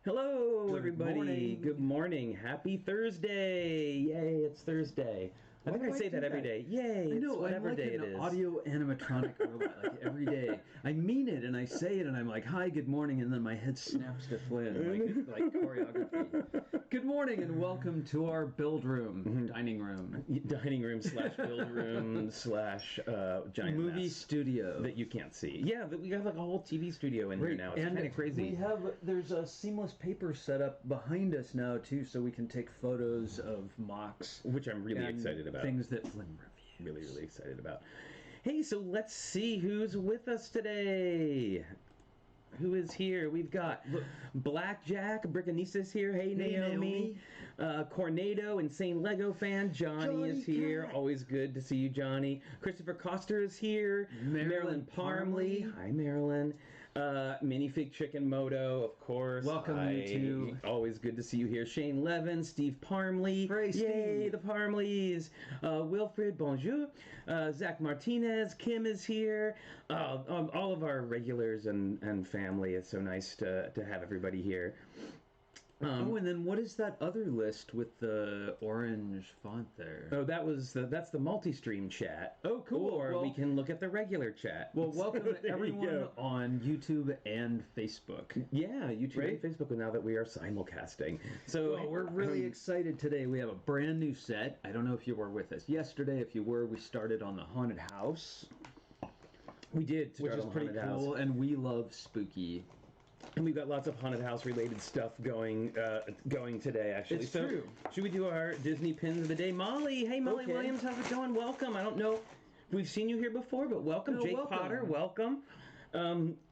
Hello, Good everybody. morning. Good morning. Happy Thursday. Yay, it's Thursday. I think I say that every day. Yay, I know, it's whatever I'm like day it an is. audio animatronic robot, like every day. I mean it, and I say it, and I'm like, hi, good morning, and then my head snaps to Flynn, like choreography. Good morning, and welcome to our build room, dining room. Dining room / build room / giant movie mess studio. that you can't see. Yeah, we have like a whole TV studio in here now. It's kind of crazy. There's a seamless paper set up behind us now, too, so we can take photos of mocks. Which I'm really excited about. Things that Flynn reviews. Really, really excited about. Hey, so let's see who's with us today. Who is here? We've got Blackjack, Brickanisa's here. Hey, Naomi. Cornado, Insane Lego fan. Johnny is here. Cat. Always good to see you, Johnny. Christopher Coster is here. Marilyn Parmley. Hi, Marilyn. Minifig Chicken Moto, of course. Welcome, you two. Always good to see you here. Shane Levin, Steve Parmley. Hooray, Yay, Steve. the Parmleys. Wilfred, bonjour. Zach Martinez. Kim is here. All of our regulars and family. It's so nice to have everybody here. And then what is that other list with the orange font there? Oh, that's the multi-stream chat. Oh, cool. Or we can look at the regular chat. Well, welcome There you everyone go. on YouTube and Facebook. Yeah, YouTube Right? and Facebook now that we are simulcasting. So Well, we're really excited today. We have a brand new set. I don't know if you were with us yesterday. If you were, we started on the haunted house, we did, which is pretty cool, and we love spooky. And we've got lots of haunted house related stuff going today, actually. It's true. Should we do our Disney pins of the day? Molly, hey Molly Okay. Williams, how's it going? Welcome. I don't know if we've seen you here before, but welcome. No, Jake welcome. Potter, welcome.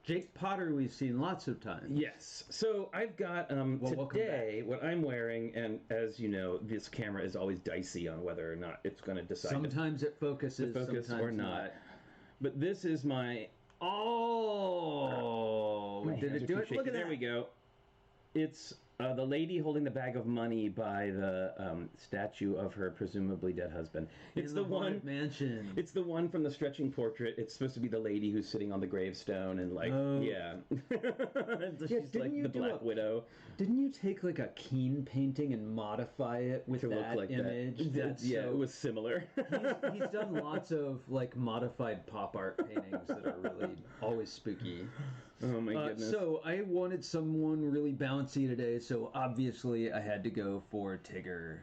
Jake Potter we've seen lots of times. Yes. So I've got welcome today what I'm wearing, and as you know, this camera is always dicey on whether or not it's going to decide Sometimes it focuses, to focus sometimes or not. But this is my Oh, did it do it? Look at that. There we go. It's the lady holding the bag of money by the statue of her presumably dead husband. It's the one mansion. It's the one from the stretching portrait. It's supposed to be the lady who's sitting on the gravestone and like yeah. She's like the Black Widow. Didn't you take like a Keen painting and modify it with To that look like image? that. That's Yeah, so, it was similar. he's done lots of like modified pop art paintings that are really always spooky. Oh my goodness. So I wanted someone really bouncy today, so obviously I had to go for Tigger.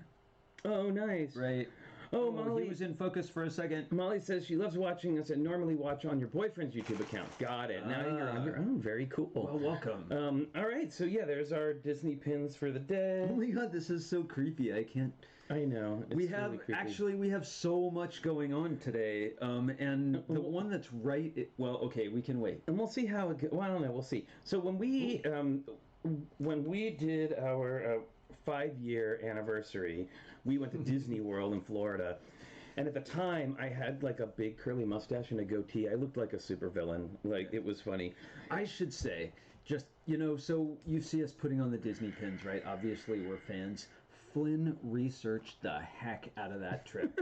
Oh, nice. Right? Oh, Molly He was in focus for a second. Molly says she loves watching us and normally watch on your boyfriend's YouTube account. Got it. Now you're on your own. Very cool. Well, welcome. All right. So yeah, there's our Disney pins for the day. Oh my god, this is so creepy. I can't. I know. It's We really have creepy. we have so much going on today, and the one that's right. Well, okay, we can wait. And we'll see how it goes. Well, I don't know. We'll see. So when we did our 5-year anniversary, we went to Disney World in Florida. And at the time, I had like a big curly mustache and a goatee. I looked like a supervillain. Like, it was funny. I should say, just, so you see us putting on the Disney pins, right? Obviously, we're fans. Flynn researched the heck out of that trip.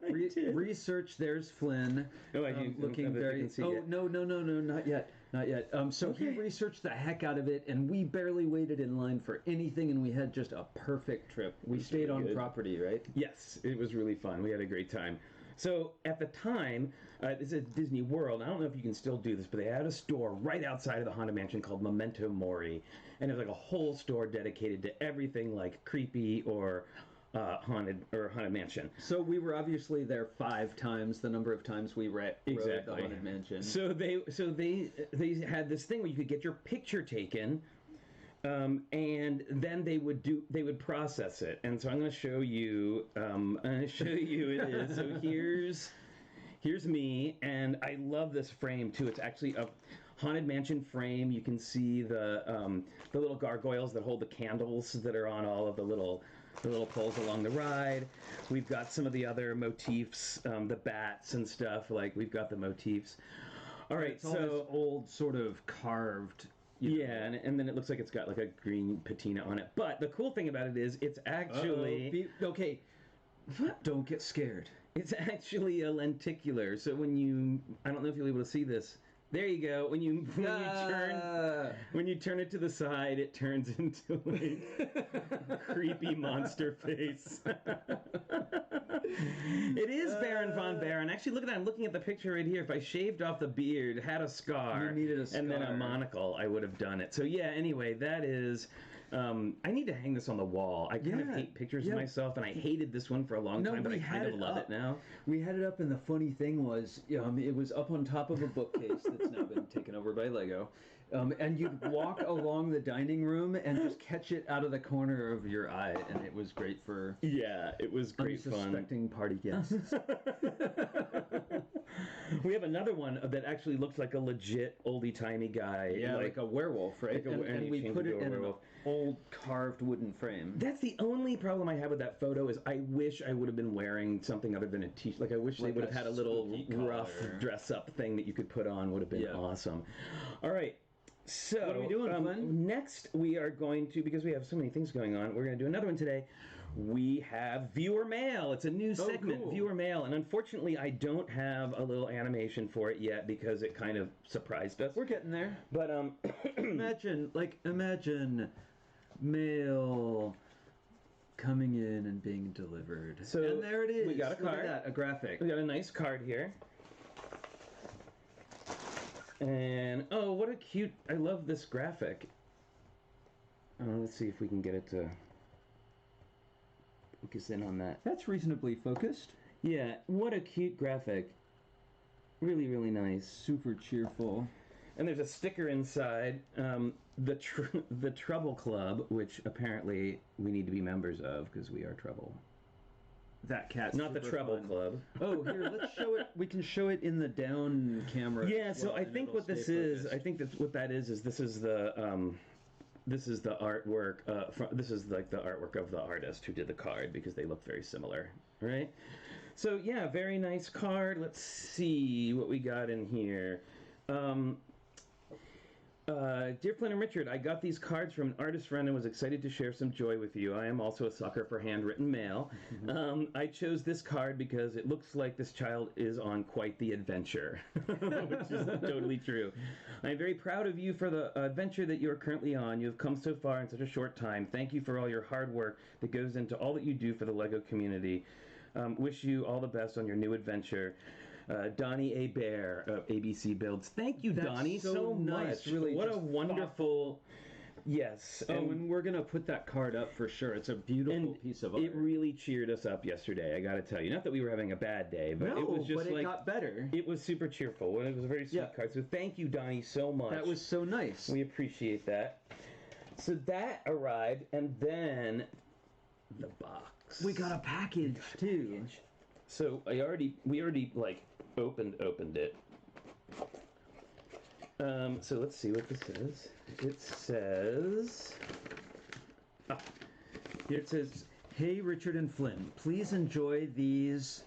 Research, there's Flynn. Oh, looking very... No, not yet. Not yet. So he researched the heck out of it, and we barely waited in line for anything, and we had just a perfect trip. We stayed on property, right? Yes, it was really fun. We had a great time. So at the time, this is Disney World. I don't know if you can still do this, but they had a store right outside of the Haunted Mansion called Memento Mori, and it was like a whole store dedicated to everything like creepy or haunted mansion. So we were obviously there 5 times the number of times we were at the Haunted Mansion. So they had this thing where you could get your picture taken. And then they would process it, and so I'm going to show you. It is. So here's me, and I love this frame too. It's actually a Haunted Mansion frame. You can see the little gargoyles that hold the candles that are on all of the little poles along the ride. We've got some of the other motifs, the bats and stuff. Like we've got the motifs. All right, it's all this old sort of carved. Yeah, and then it looks like it's got like a green patina on it. But the cool thing about it is it's actually... Okay, don't get scared. It's actually a lenticular. So when you... I don't know if you'll be able to see this. There you go. When you turn it to the side, it turns into like creepy monster face. It is Baron von Baron. Actually, look at that. I'm looking at the picture right here. If I shaved off the beard, had a scar, You needed a and then a scar. monocle, I would have done it. So yeah. Anyway, that is. I need to hang this on the wall. I kind of hate pictures of myself, and I hated this one for a long time, but I kind of love it now. We had it up, and the funny thing was, it was up on top of a bookcase that's now been taken over by Lego. And you'd walk along the dining room and just catch it out of the corner of your eye, and it was great for it was great fun. Unsuspecting party guests. We have another one that actually looks like a legit oldie-timey guy. Yeah, like a werewolf, right? And we put it in an old carved wooden frame. That's the only problem I have with that photo is I wish I would have been wearing something other than a t-shirt. Like I wish they would have had a little rough dress-up thing that you could put on. Would have been awesome. All right. So, what are we doing, Flynn? Next, we are going to, because we have so many things going on, we're going to do another one today. We have Viewer Mail. It's a new segment, cool. Viewer Mail. And unfortunately, I don't have a little animation for it yet because it kind of surprised us. We're getting there. But, imagine mail coming in and being delivered. So and there it is. We got a card. Look at that, a graphic. We got a nice card here. And, oh, what a cute, I love this graphic. Let's see if we can get it to focus in on that. That's reasonably focused. Yeah, what a cute graphic. Really, really nice. Super cheerful. And there's a sticker inside, the Trouble Club, which apparently we need to be members of because we are trouble. That cat's not the Trouble Club. Oh, here, let's show it. We can show it in the down camera. Yeah, so I think what this is, I think that's what that is this is the artwork. This is like the artwork of the artist who did the card because they look very similar, right? So yeah, very nice card. Let's see what we got in here. Dear Flynn and Richard, I got these cards from an artist friend and was excited to share some joy with you. I am also a sucker for handwritten mail. I chose this card because it looks like this child is on quite the adventure, which is totally true. I am very proud of you for the adventure that you are currently on. You have come so far in such a short time. Thank you for all your hard work that goes into all that you do for the LEGO community. Wish you all the best on your new adventure. Donnie A. Bear of ABC Builds. Thank you, Donnie, so nice. much. Really, what a wonderful... Yes. And we're going to put that card up for sure. It's a beautiful piece of art. It really cheered us up yesterday, I got to tell you. Not that we were having a bad day, but it was just but it got better. It was super cheerful. It was a very sweet card. So thank you, Donnie, so much. That was so nice. We appreciate that. So that arrived, and then the box. We got a package, too. So we already like opened it. So let's see what this says. It says, here it says, "Hey Richard and Flynn, please enjoy these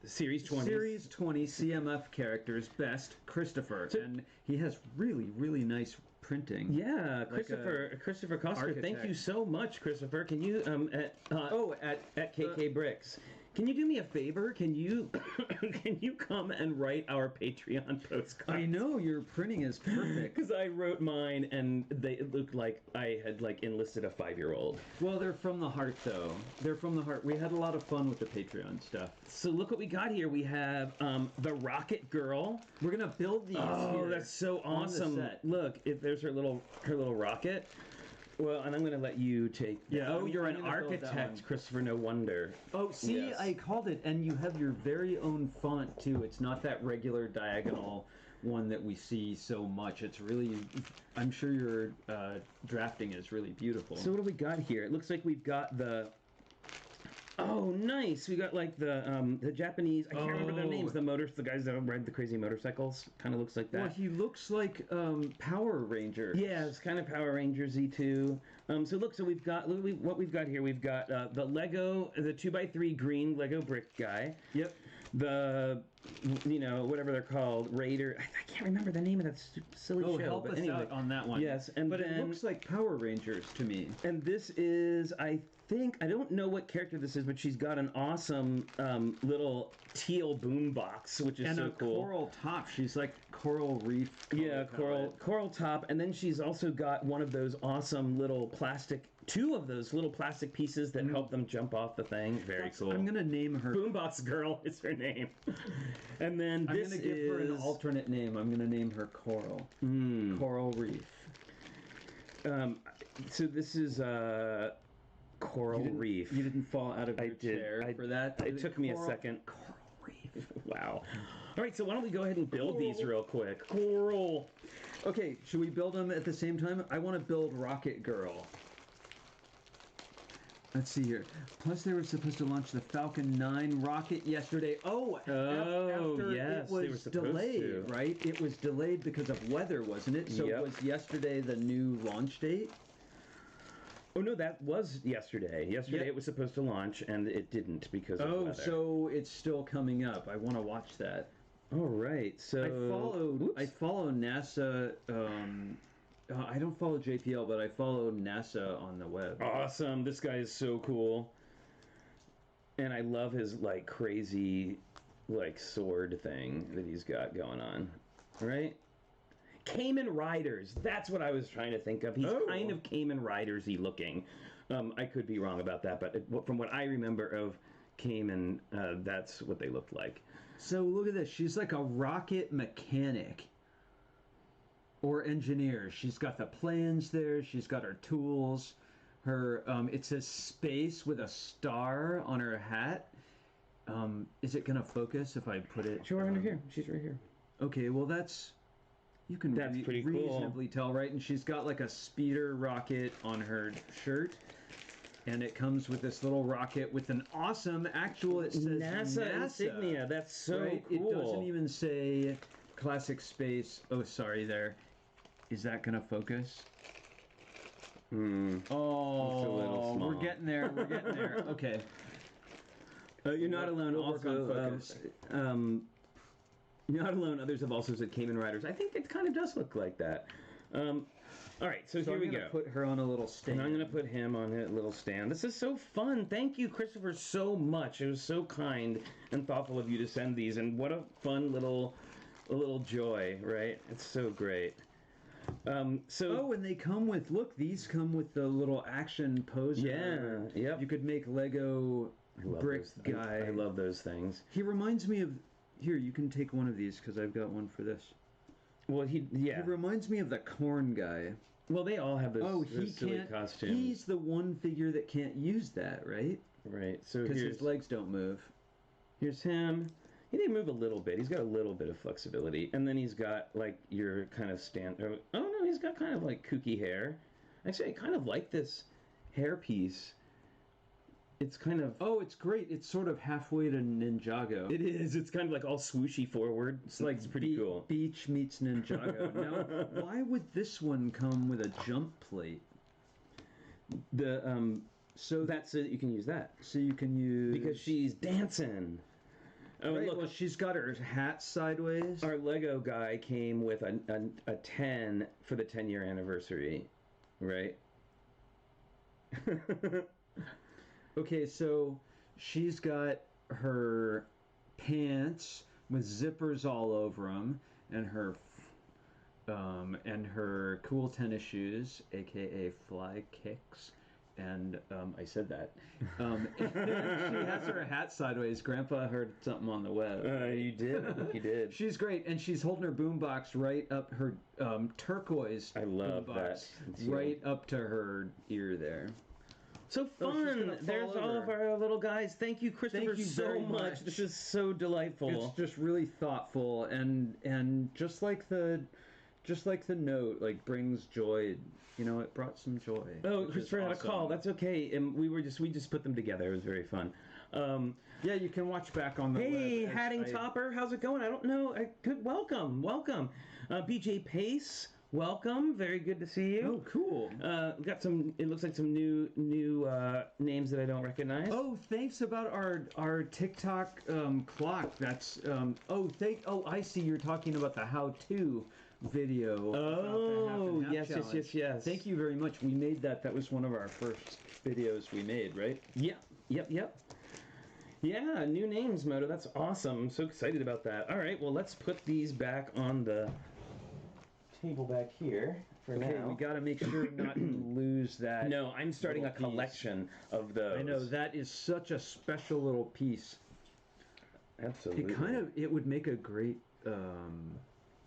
Series 20. Series 20 CMF characters. Best, Christopher." And he has really nice printing. Yeah, Christopher Coster. Thank you so much, Christopher. Can you at TrickyBricks. Can you do me a favor? Can you come and write our Patreon postcards? I know your printing is perfect. Because I wrote mine and it looked like I had like enlisted a 5-year-old. Well, they're from the heart, though. They're from the heart. We had a lot of fun with the Patreon stuff. So look what we got here. We have the Rocket Girl. We're gonna build these. Oh, that's so awesome! Look, there's her little rocket. Well, and I'm going to let you take... Yeah. Oh, you're an architect, Christopher, no wonder. Oh, see, yes. I called it, and you have your very own font, too. It's not that regular diagonal one that we see so much. It's really... I'm sure your drafting is really beautiful. So what do we got here? It looks like we've got the... Oh, nice! We got like the Japanese. I can't remember their names. The guys that ride the crazy motorcycles. Kind of looks like that. Well, he looks like Power Ranger. Yeah, it's kind of Power Rangers-y too. So look, we've got what we've got here. We've got the Lego, the 2x3 green Lego brick guy. Yep. The whatever they're called, Raider. I can't remember the name of that silly show. Help us out on that one. Yes, but it looks like Power Rangers to me. And this is, I don't know what character this is, but she's got an awesome little teal boom box, which is and so a cool. coral top. She's like coral reef. Yeah, coral top, and then she's also got one of those awesome two of those little plastic pieces that help them jump off the thing. Very cool. I'm gonna name her Boombox Girl is her name. And then I'm gonna give her an alternate name. I'm gonna name her Coral. Coral Reef. So this is Coral Reef. You didn't fall out of your chair for that. It took me a second. Coral Reef. Wow. All right, so why don't we go ahead and build these real quick? Coral. Okay, should we build them at the same time? I want to build Rocket Girl. Let's see here. Plus, they were supposed to launch the Falcon 9 rocket yesterday. After yes, it was they were supposed delayed, to. right? It was delayed because of weather, wasn't it? So Yep. was yesterday the new launch date? Oh no, that was yesterday. Yesterday it was supposed to launch, and it didn't because of weather. So it's still coming up. I want to watch that. All right, so I follow NASA. I don't follow JPL, but I follow NASA on the web. Awesome! This guy is so cool, and I love his like crazy, like sword thing that he's got going on. Right? Cayman Riders. That's what I was trying to think of. He's kind of Cayman Riders-y looking. I could be wrong about that, but from what I remember of Cayman, that's what they looked like. So look at this. She's like a rocket mechanic or engineer. She's got the plans there. She's got her tools. Her it says space with a star on her hat. Is it gonna focus if I put it? She's right here. She's right here. Okay, well that's pretty reasonably tell, right? And she's got like a speeder rocket on her shirt. And it comes with this little rocket with an awesome actual, it says NASA insignia. That's so right? cool. It doesn't even say classic space. Oh, sorry there. Is that going to focus? Oh, it's a little small. we're getting there. We're getting there. Okay. You're not alone. We'll work on focus. You're not alone. Others have also said Cayman Riders. I think it kind of does look like that. All right, so here we go. Put her on a little stand. And I'm going to put him on a little stand. This is so fun. Thank you, Christopher, so much. It was so kind and thoughtful of you to send these. And what a fun little joy, right? It's so great. And they come with, look, these come with the little action poser. Yeah, yep. You could make Lego brick guy. I love those things. He reminds me of, here, you can take one of these because I've got one for this. Well, He reminds me of the corn guy. Well, they all have those silly costumes. He's the one figure that can't use that, right? Right. So because his legs don't move. Here's him. He did move a little bit. He's got a little bit of flexibility, and then he's got like your kind of Oh no, he's got kind of like kooky hair. Actually, I kind of like this hairpiece. It's kind of... Oh, it's great. It's sort of halfway to Ninjago. It is. It's kind of like all swooshy forward. It's pretty cool. Beach meets Ninjago. Now, why would this one come with a jump plate? So that's it. You can use that. So you can use... Because she's dancing. Oh, right, look. well, she's got her hat sideways. Our Lego guy came with a 10 for the 10-year anniversary, right? Okay, so she's got her pants with zippers all over them, and her cool tennis shoes, aka fly kicks, and I said that. And she has her hat sideways. Grandpa heard something on the web. You did. You did. She's great, and she's holding her boombox right up her turquoise. I love that. Right up to her ear there. So fun! There's all of our little guys. Thank you, Christopher, so much. This is so delightful. It's just really thoughtful, and just like the note, like brings joy. You know, it brought some joy. Oh, Christopher had a call. That's okay. And we just put them together. It was very fun. Yeah, you can watch back on the web. Hey, Hatting Topper, how's it going? I don't know. Welcome. BJ Pace. Welcome. Very good to see you. Oh, cool. Got some. It looks like some new names that I don't recognize. Oh, thanks about our TikTok clock. That's I see. You're talking about the how-to video. about the half Oh, and half yes, challenge. yes. Thank you very much. We made that. That was one of our first videos we made, right? Yep. Yeah, new names, Moto. That's awesome. I'm so excited about that. All right, well, let's put these back on the table back here for Okay, now. we got to make sure not to lose that. No, I'm starting a little piece. collection of those. I know, that is such a special little piece. Absolutely. It would make a great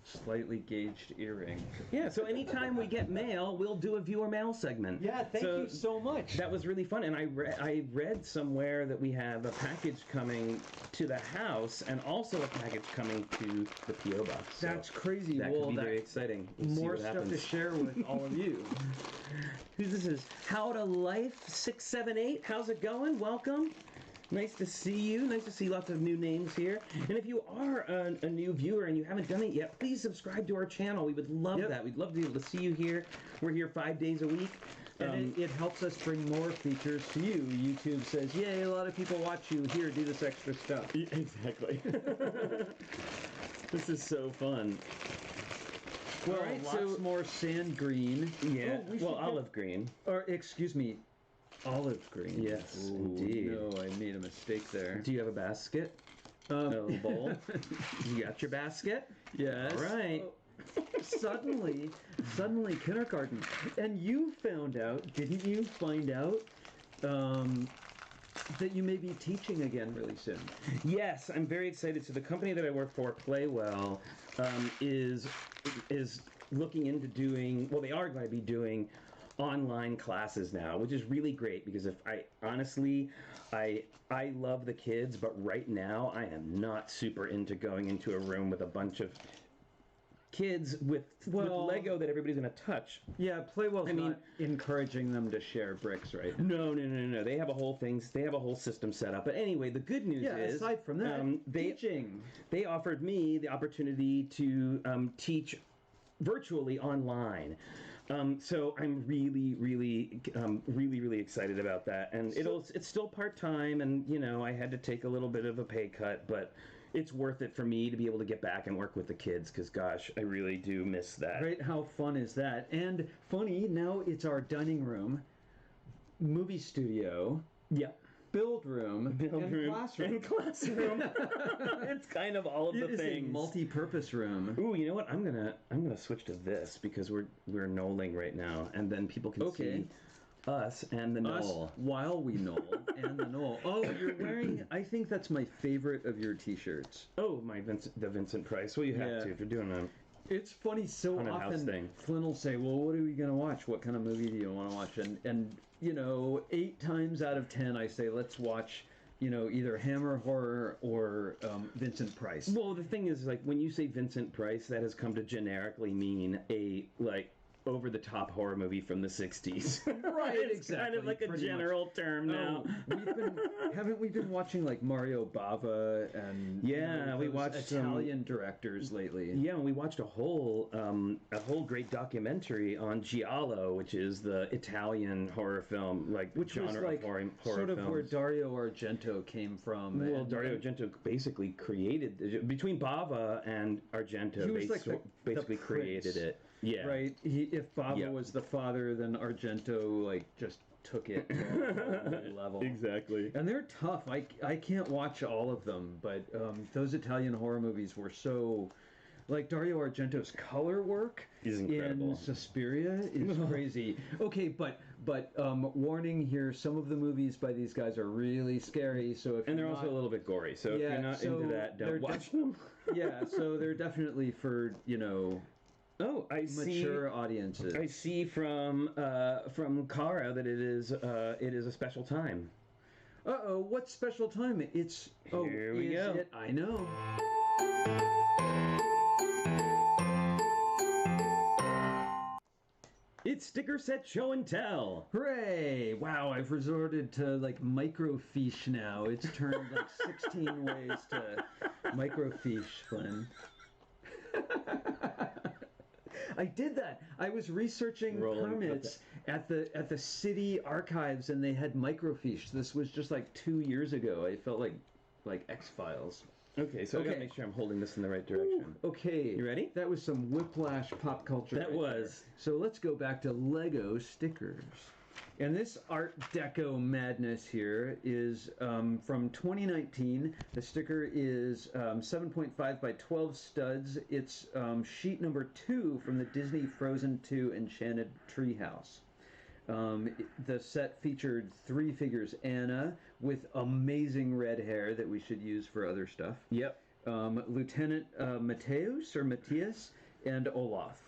slightly gauged earring. Yeah, so anytime we get mail, we'll do a viewer mail segment. Yeah, thank you so much. That was really fun, and I read somewhere that we have a package coming to the house and also a package coming to the P.O. box. So That's crazy. that could be very exciting. We'll see more what stuff happens. to share with all of you. Who's this is? How to Life 678. How's it going? Welcome. Nice to see you. Nice to see lots of new names here. And if you are a new viewer and you haven't done it yet, please subscribe to our channel. We would love that. We'd love to be able to see you here. We're here 5 days a week. And it helps us bring more features to you. YouTube says, yay, a lot of people watch you. Here, do this extra stuff. Exactly. This is so fun. Well, All right, lots more sand green. Yeah, Oh, we should olive green. Or, excuse me, olive green. Yes, Ooh, indeed. No, I made a mistake there. Do you have a basket? A little bowl? You got your basket? Yes. All right. Suddenly, kindergarten. And you found out, didn't you find out, that you may be teaching again really soon? Yes, I'm very excited. So the company that I work for, Playwell, is looking into doing, well, they are going to be doing online classes now, which is really great because I love the kids, but right now I am not super into going into a room with a bunch of kids with Lego that everybody's going to touch. Yeah, Playwell's not encouraging them to share bricks, right? No. They have a whole system set up. But anyway, the good news is, aside from that, teaching. They offered me the opportunity to teach virtually online. So I'm really excited about that. And it's still part-time, and I had to take a little bit of a pay cut, but it's worth it for me to be able to get back and work with the kids because, gosh, I really do miss that. Right? How fun is that? And funny, now it's our dining room, movie studio, build room, and classroom. It's kind of all of the It is things. a multi-purpose room. Ooh, you know what? I'm gonna switch to this because we're knolling right now, and then people can see us and the knoll while we knoll and the knoll. Oh, you're wearing. I think that's my favorite of your T-shirts. Oh, the Vincent Price. Well, you have to if you're doing a. It's funny. So often Flynn will say, "Well, what are we gonna watch? What kind of movie do you want to watch?" And 8 times out of 10, I say, "Let's watch." Either Hammer Horror or Vincent Price. Well, the thing is, like, when you say Vincent Price, that has come to generically mean a over-the-top horror movie from the 60s. Right, It's kind of like a general term now. Haven't we been watching like Mario Bava and we watched Italian directors lately? Yeah, and we watched a whole great documentary on Giallo, which is the Italian horror film, which genre was like of horror sort of films. where Dario Argento came from. Well, Dario Argento basically created, between Bava and Argento, he was basically the created it. Yeah. Right. If Bava was the father, then Argento just took it to a whole level. Exactly. And they're tough. I can't watch all of them, but those Italian horror movies were so. Like Dario Argento's color work is incredible. In Suspiria is crazy. Okay, but warning here: some of the movies by these guys are really scary. So they're also a little bit gory. So if you're not into that, don't watch them. Yeah, so they're definitely for Oh, I see. Mature audiences. I see from Cara that it is a special time. Uh-oh, what special time? It's Here we go. It? I know. It's Sticker Set Show and Tell. Hooray! Wow, I've resorted to microfiche now. It's turned 16 ways to microfiche, Flynn. I did that. I was researching permits at the city archives, and they had microfiche. This was just 2 years ago. I felt like X-Files. Okay, so I gotta Okay. make sure I'm holding this in the right direction. Okay. You ready? That was some whiplash pop culture. That right was. there. So let's go back to Lego stickers. And this Art Deco madness here is from 2019. The sticker is 7.5 by 12 studs. It's sheet number 2 from the Disney Frozen 2 Enchanted Treehouse. The set featured 3 figures: Anna with amazing red hair that we should use for other stuff. Yep. Lieutenant Matthias, and Olaf.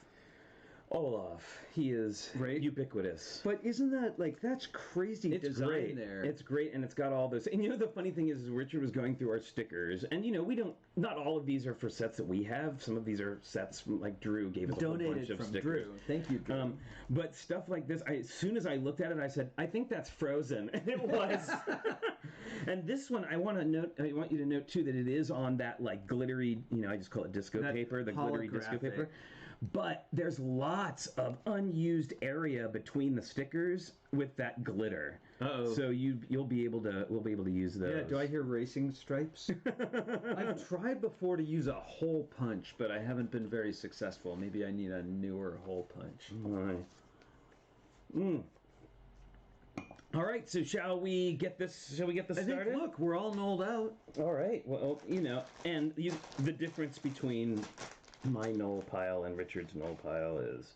Olaf. He is Right? ubiquitous. But isn't that that's crazy It's design great. there? It's great, and it's got all those. And the funny thing is Richard was going through our stickers, and we don't. Not all of these are for sets that we have. Some of these are sets like Drew gave us a whole bunch donated of from stickers. Drew. Thank you, Drew. But stuff like this, as soon as I looked at it, I said, "I think that's Frozen," and it was. And this one, I want you to note too that it is on that like glittery. I just call it disco That paper, the glittery disco holographic. paper. But there's lots of unused area between the stickers with that glitter. Uh-oh. So we'll be able to use those. Yeah, do I hear racing stripes? I've tried before to use a hole punch, but I haven't been very successful. Maybe I need a newer hole punch. All right, so shall we get this I started? think, look, we're all knolled out. All right. Well, and the difference between my knoll pile and Richard's knoll pile is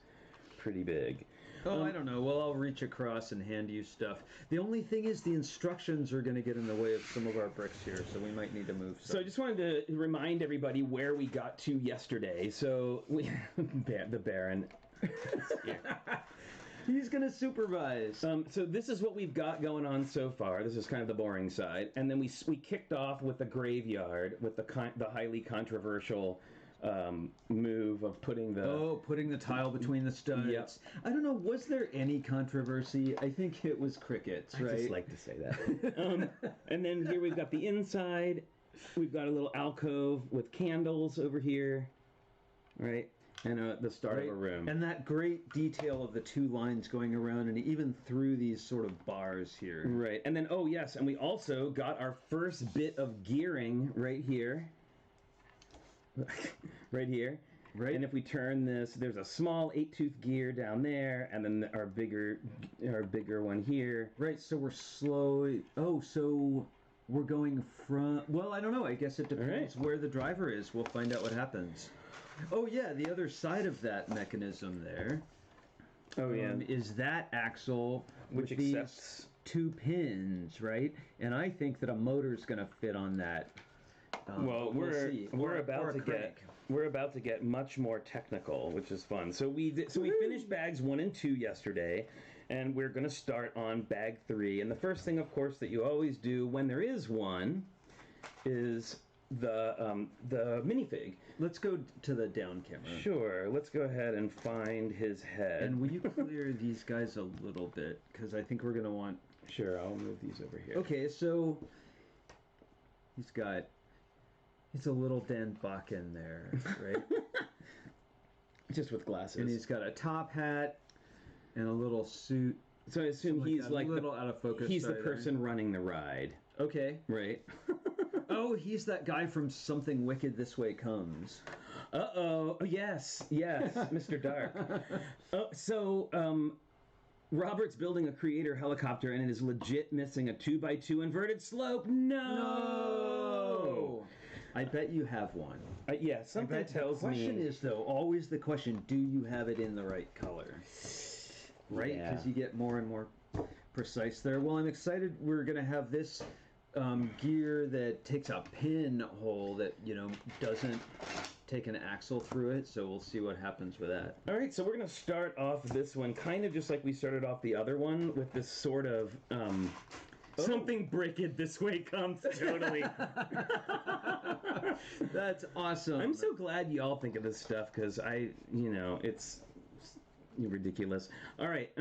pretty big. Oh, I don't know. Well, I'll reach across and hand you stuff. The only thing is the instructions are going to get in the way of some of our bricks here, so we might need to move some. So I just wanted to remind everybody where we got to yesterday. So the Baron. He's going to supervise. So this is what we've got going on so far. This is kind of the boring side, and then we kicked off with the graveyard with the highly controversial move of putting the tile between the studs. Yep. I don't know, was there any controversy? I think it was crickets, right? I just like to say that. And then here we've got the inside. We've got a little alcove with candles over here, right? And the start of a room. And that great detail of the 2 lines going around and even through these sort of bars here. Right. And then, oh yes, and we also got our first bit of gearing right here. Right here. Right. And if we turn this, there's a small 8-tooth gear down there, and then our bigger one here. Right, so we're slowly... Oh, so we're going from... Well, I don't know. I guess it depends where the driver is. We'll find out what happens. Oh, yeah, the other side of that mechanism there. Oh, yeah. Is that axle Which with these accepts 2 pins, right? And I think that a motor's going to fit on that. Well, we'll see. we're Or about a to crank. get much more technical, which is fun. So we finished bags 1 and 2 yesterday, and we're going to start on bag 3. And the first thing, of course, that you always do when there is one is the minifig. Let's go to the down camera. Sure. Let's go ahead and find his head. And will you clear these guys a little bit? Because I think we're going to want... Sure, I'll move these over here. Okay, so he's a little Dan Bakken there, right? Just with glasses. And he's got a top hat and a little suit. So I assume he's a little out of focus. He's the there. person running the ride. Okay. Right. Oh, he's that guy from Something Wicked This Way Comes. Uh-oh. Yes, Mr. Dark. Robert's building a creator helicopter, and it is legit missing a 2x2 inverted slope. No! I bet you have one. Yeah, something tells me... The question is, though, always the question, do you have it in the right color? Right? Yeah. Because you get more and more precise there. Well, I'm excited we're going to have this gear that takes a pinhole that, doesn't take an axle through it, so we'll see what happens with that. All right, so we're going to start off this one kind of just like we started off the other one with this sort of something bricked this way comes, totally. That's awesome. I'm so glad you all think of this stuff because it's ridiculous. All right,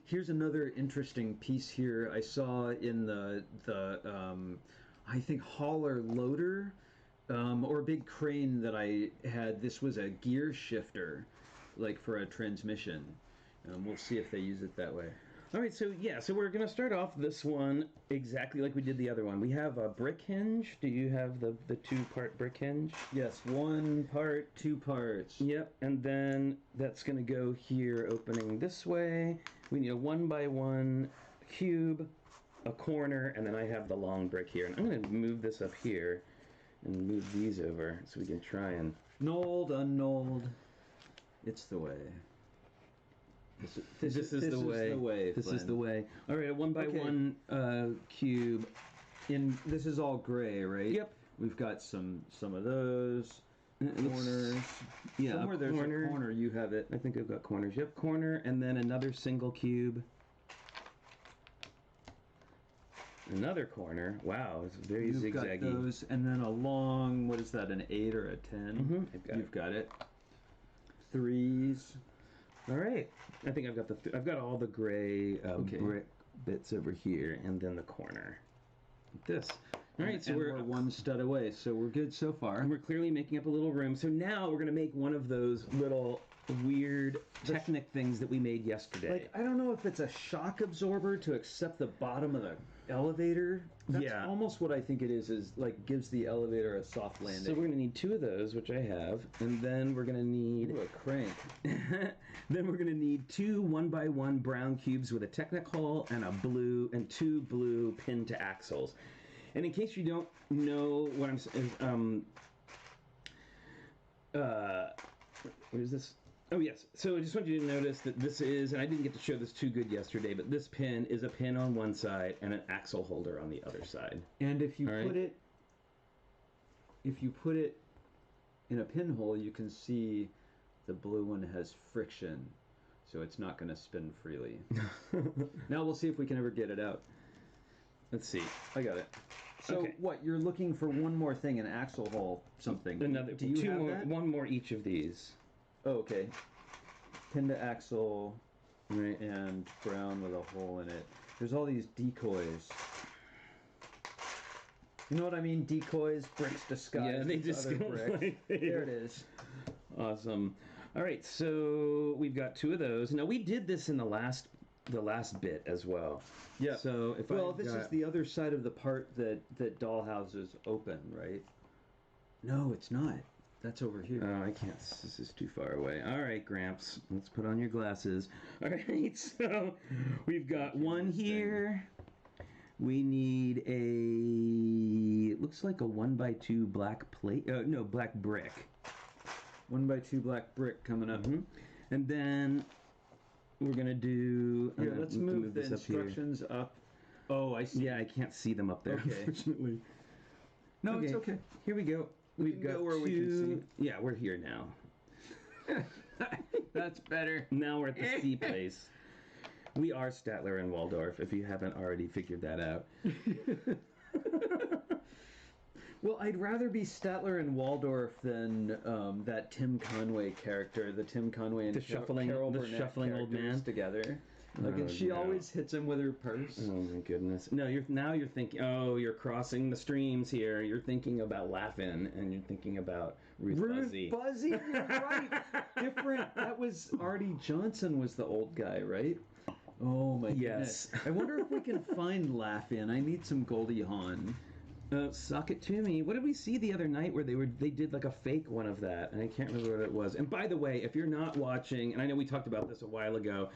here's another interesting piece here. I saw in the I think hauler loader or big crane that I had. This was a gear shifter, like for a transmission. We'll see if they use it that way. All right, so we're gonna start off this one exactly like we did the other one. We have a brick hinge. Do you have the 2-part brick hinge? Yes, 1 part, 2 parts. Yep, and then that's gonna go here, opening this way. We need a 1x1 cube, a corner, and then I have the long brick here. And I'm gonna move this up here and move these over so we can try and Knolled, unknolled. It's the way. This is the way. This is the way. All right, a 1x1 cube. This is all gray, right? Yep. We've got some of those corners. Yeah, somewhere there's a corner. You have it. I think I've got corners. Yep, corner, and then another single cube. Another corner. Wow, it's very You've zigzaggy. got those, and then a long. What is that? An 8 or a 10? You've got it. 3s. All right. I think I've got I've got all the gray brick bits over here, and then the corner. Like this. All right, so we're 1 stud away, so we're good so far. And we're clearly making up a little room. So now we're gonna make one of those little weird Technic things that we made yesterday. Like, I don't know if it's a shock absorber to accept the bottom of the elevator. That's almost what I think it is like gives the elevator a soft landing. So we're gonna need 2 of those, which I have, and then we're gonna need a crank. Then we're gonna need 2 1x1 brown cubes with a Technic hole and 2 blue pin to axles. And in case you don't know what I'm saying, what is this? Oh yes, so I just want you to notice that this is, and I didn't get to show this too good yesterday, but this pin is a pin on one side and an axle holder on the other side. And if you put it in a pinhole, you can see the blue one has friction, so it's not going to spin freely. Now we'll see if we can ever get it out. Let's see. I got it. So what, you're looking for one more thing, an axle hole, something. Another, do you have that? One more each of these. Oh, okay. Pin to axle, right, and brown with a hole in it. There's all these decoys. You know what I mean? Decoys, bricks disguised. Yeah, they just go bricks. There it is. Awesome. All right, so we've got 2 of those. Now we did this in the last bit as well. Yeah. So if this is the other side of the part that dollhouses open, right? No, it's not. That's over here. Oh, I can't. This is too far away. All right, Gramps. Let's put on your glasses. All right, so we've got one here. We need it looks like a 1x2 black plate. No, black brick. 1x2 black brick coming up. And then we're going to do... Here, let's move the instructions up. Oh, I see. Yeah, I can't see them up there, unfortunately. No, it's okay. Here we go. We've got where 2... we can see. Yeah, we're here now. That's better. Now we're at the C place. We are Statler and Waldorf, if you haven't already figured that out. Well, I'd rather be Statler and Waldorf than that Tim Conway character, the Tim Conway and Carol Burnett shuffling old man together. Like, and she always hits him with her purse. Oh my goodness! No, you're thinking. Oh, you're crossing the streams here. You're thinking about Laugh-In, and you're thinking about Ruth Buzzy. Ruth Buzzy, you're right. Different. That was Artie Johnson was the old guy, right? Oh my goodness! I wonder if we can find Laugh-In. I need some Goldie Hawn. Suck it to me. What did we see the other night where they did like a fake one of that, and I can't remember what it was. And by the way, if you're not watching, and I know we talked about this a while ago,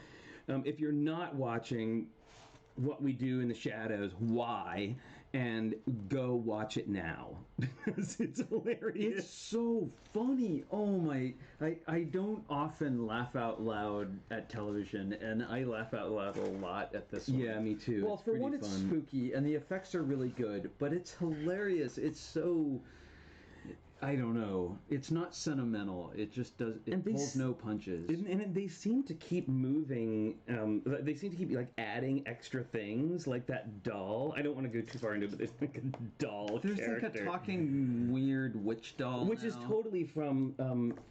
if you're not watching What We Do in the Shadows, why? And go watch it now. Because it's hilarious. It's so funny. Oh my, I don't often laugh out loud at television, and I laugh out loud a lot at this one. Yeah, me too. Well, for one, it's spooky, and the effects are really good, but it's hilarious. It's so... I don't know. It's not sentimental. It just does. It pulls no punches. And they seem to keep moving. They seem to keep like adding extra things, like that doll. I don't want to go too far into it, but there's like a doll There's character. Like a talking weird witch doll, which is totally from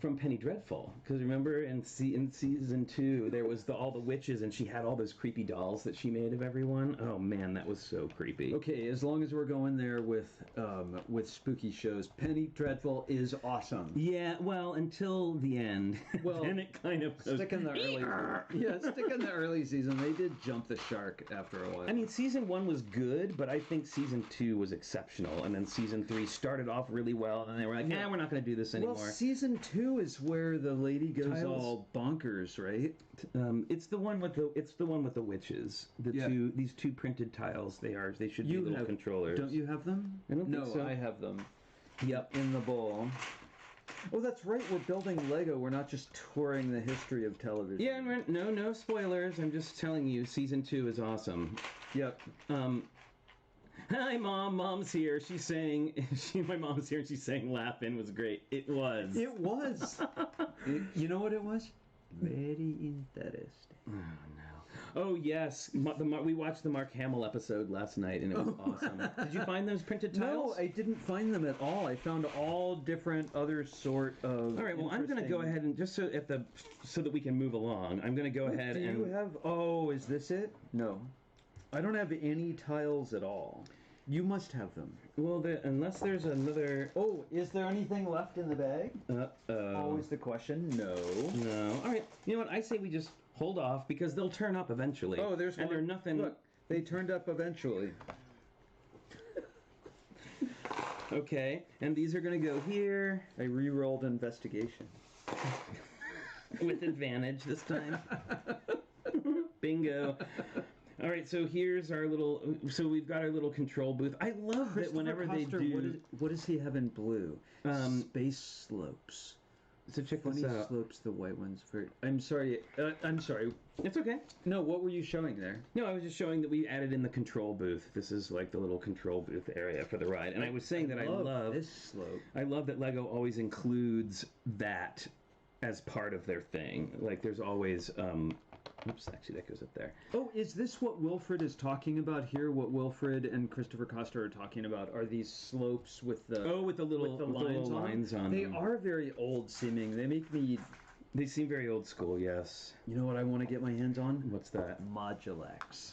Penny Dreadful. Because remember in season 2 there was all the witches, and she had all those creepy dolls that she made of everyone. Oh man, that was so creepy. Okay, as long as we're going there with spooky shows, Penny Dreadful. Ethel is awesome. Yeah, well, until the end. Well, then it kind of goes, Stick in the early season. They did jump the shark after a while. I mean, season 1 was good, but I think season 2 was exceptional, and then season 3 started off really well, and they were like, we're not going to do this anymore. Well, season 2 is where the lady goes all bonkers, right? It's the one with the witches. These two printed tiles. They should be little controllers. Don't you have them? I don't think so. I have them. Yep, in the bowl. Oh, that's right. We're building Lego. We're not just touring the history of television. Yeah, no spoilers. I'm just telling you, season 2 is awesome. Yep. Hi, Mom. Mom's here. She's saying, my mom's here, and she's saying laughing was great. It was. It was. You know what it was? Very interesting. Oh, no. Oh, yes. We watched the Mark Hamill episode last night, and it was awesome. Did you find those printed tiles? No, I didn't find them at all. I found all different other sort of. All right, well, I'm going to go ahead and just so that we can move along, I'm going to go ahead and... Do you have... Oh, is this it? No. I don't have any tiles at all. You must have them. Well, unless there's another... Oh, is there anything left in the bag? Always the question. No. No. All right. You know what? I say we just hold off because they'll turn up eventually. Oh, there's one. And they're nothing... Look, they turned up eventually. Okay. And these are going to go here. I re-rolled investigation. With advantage this time. Bingo. All right, so here's our little... So we've got our little control booth. I love that whenever they do... What does he have in blue? Space slopes. So check this out. Slopes, the white ones. I'm sorry. It's okay. No, what were you showing there? No, I was just showing that we added in the control booth. This is like the little control booth area for the ride. And I was saying that I love... this slope. I love that Lego always includes that as part of their thing. Like there's always... Oops, actually that goes up there. Oh, is this what Wilfred is talking about here? What Wilfred and Christopher Costa are talking about are these slopes with the lines on They them. are very old seeming. They make me... They seem very old school, yes. You know what I want to get my hands on? What's that? Modulax.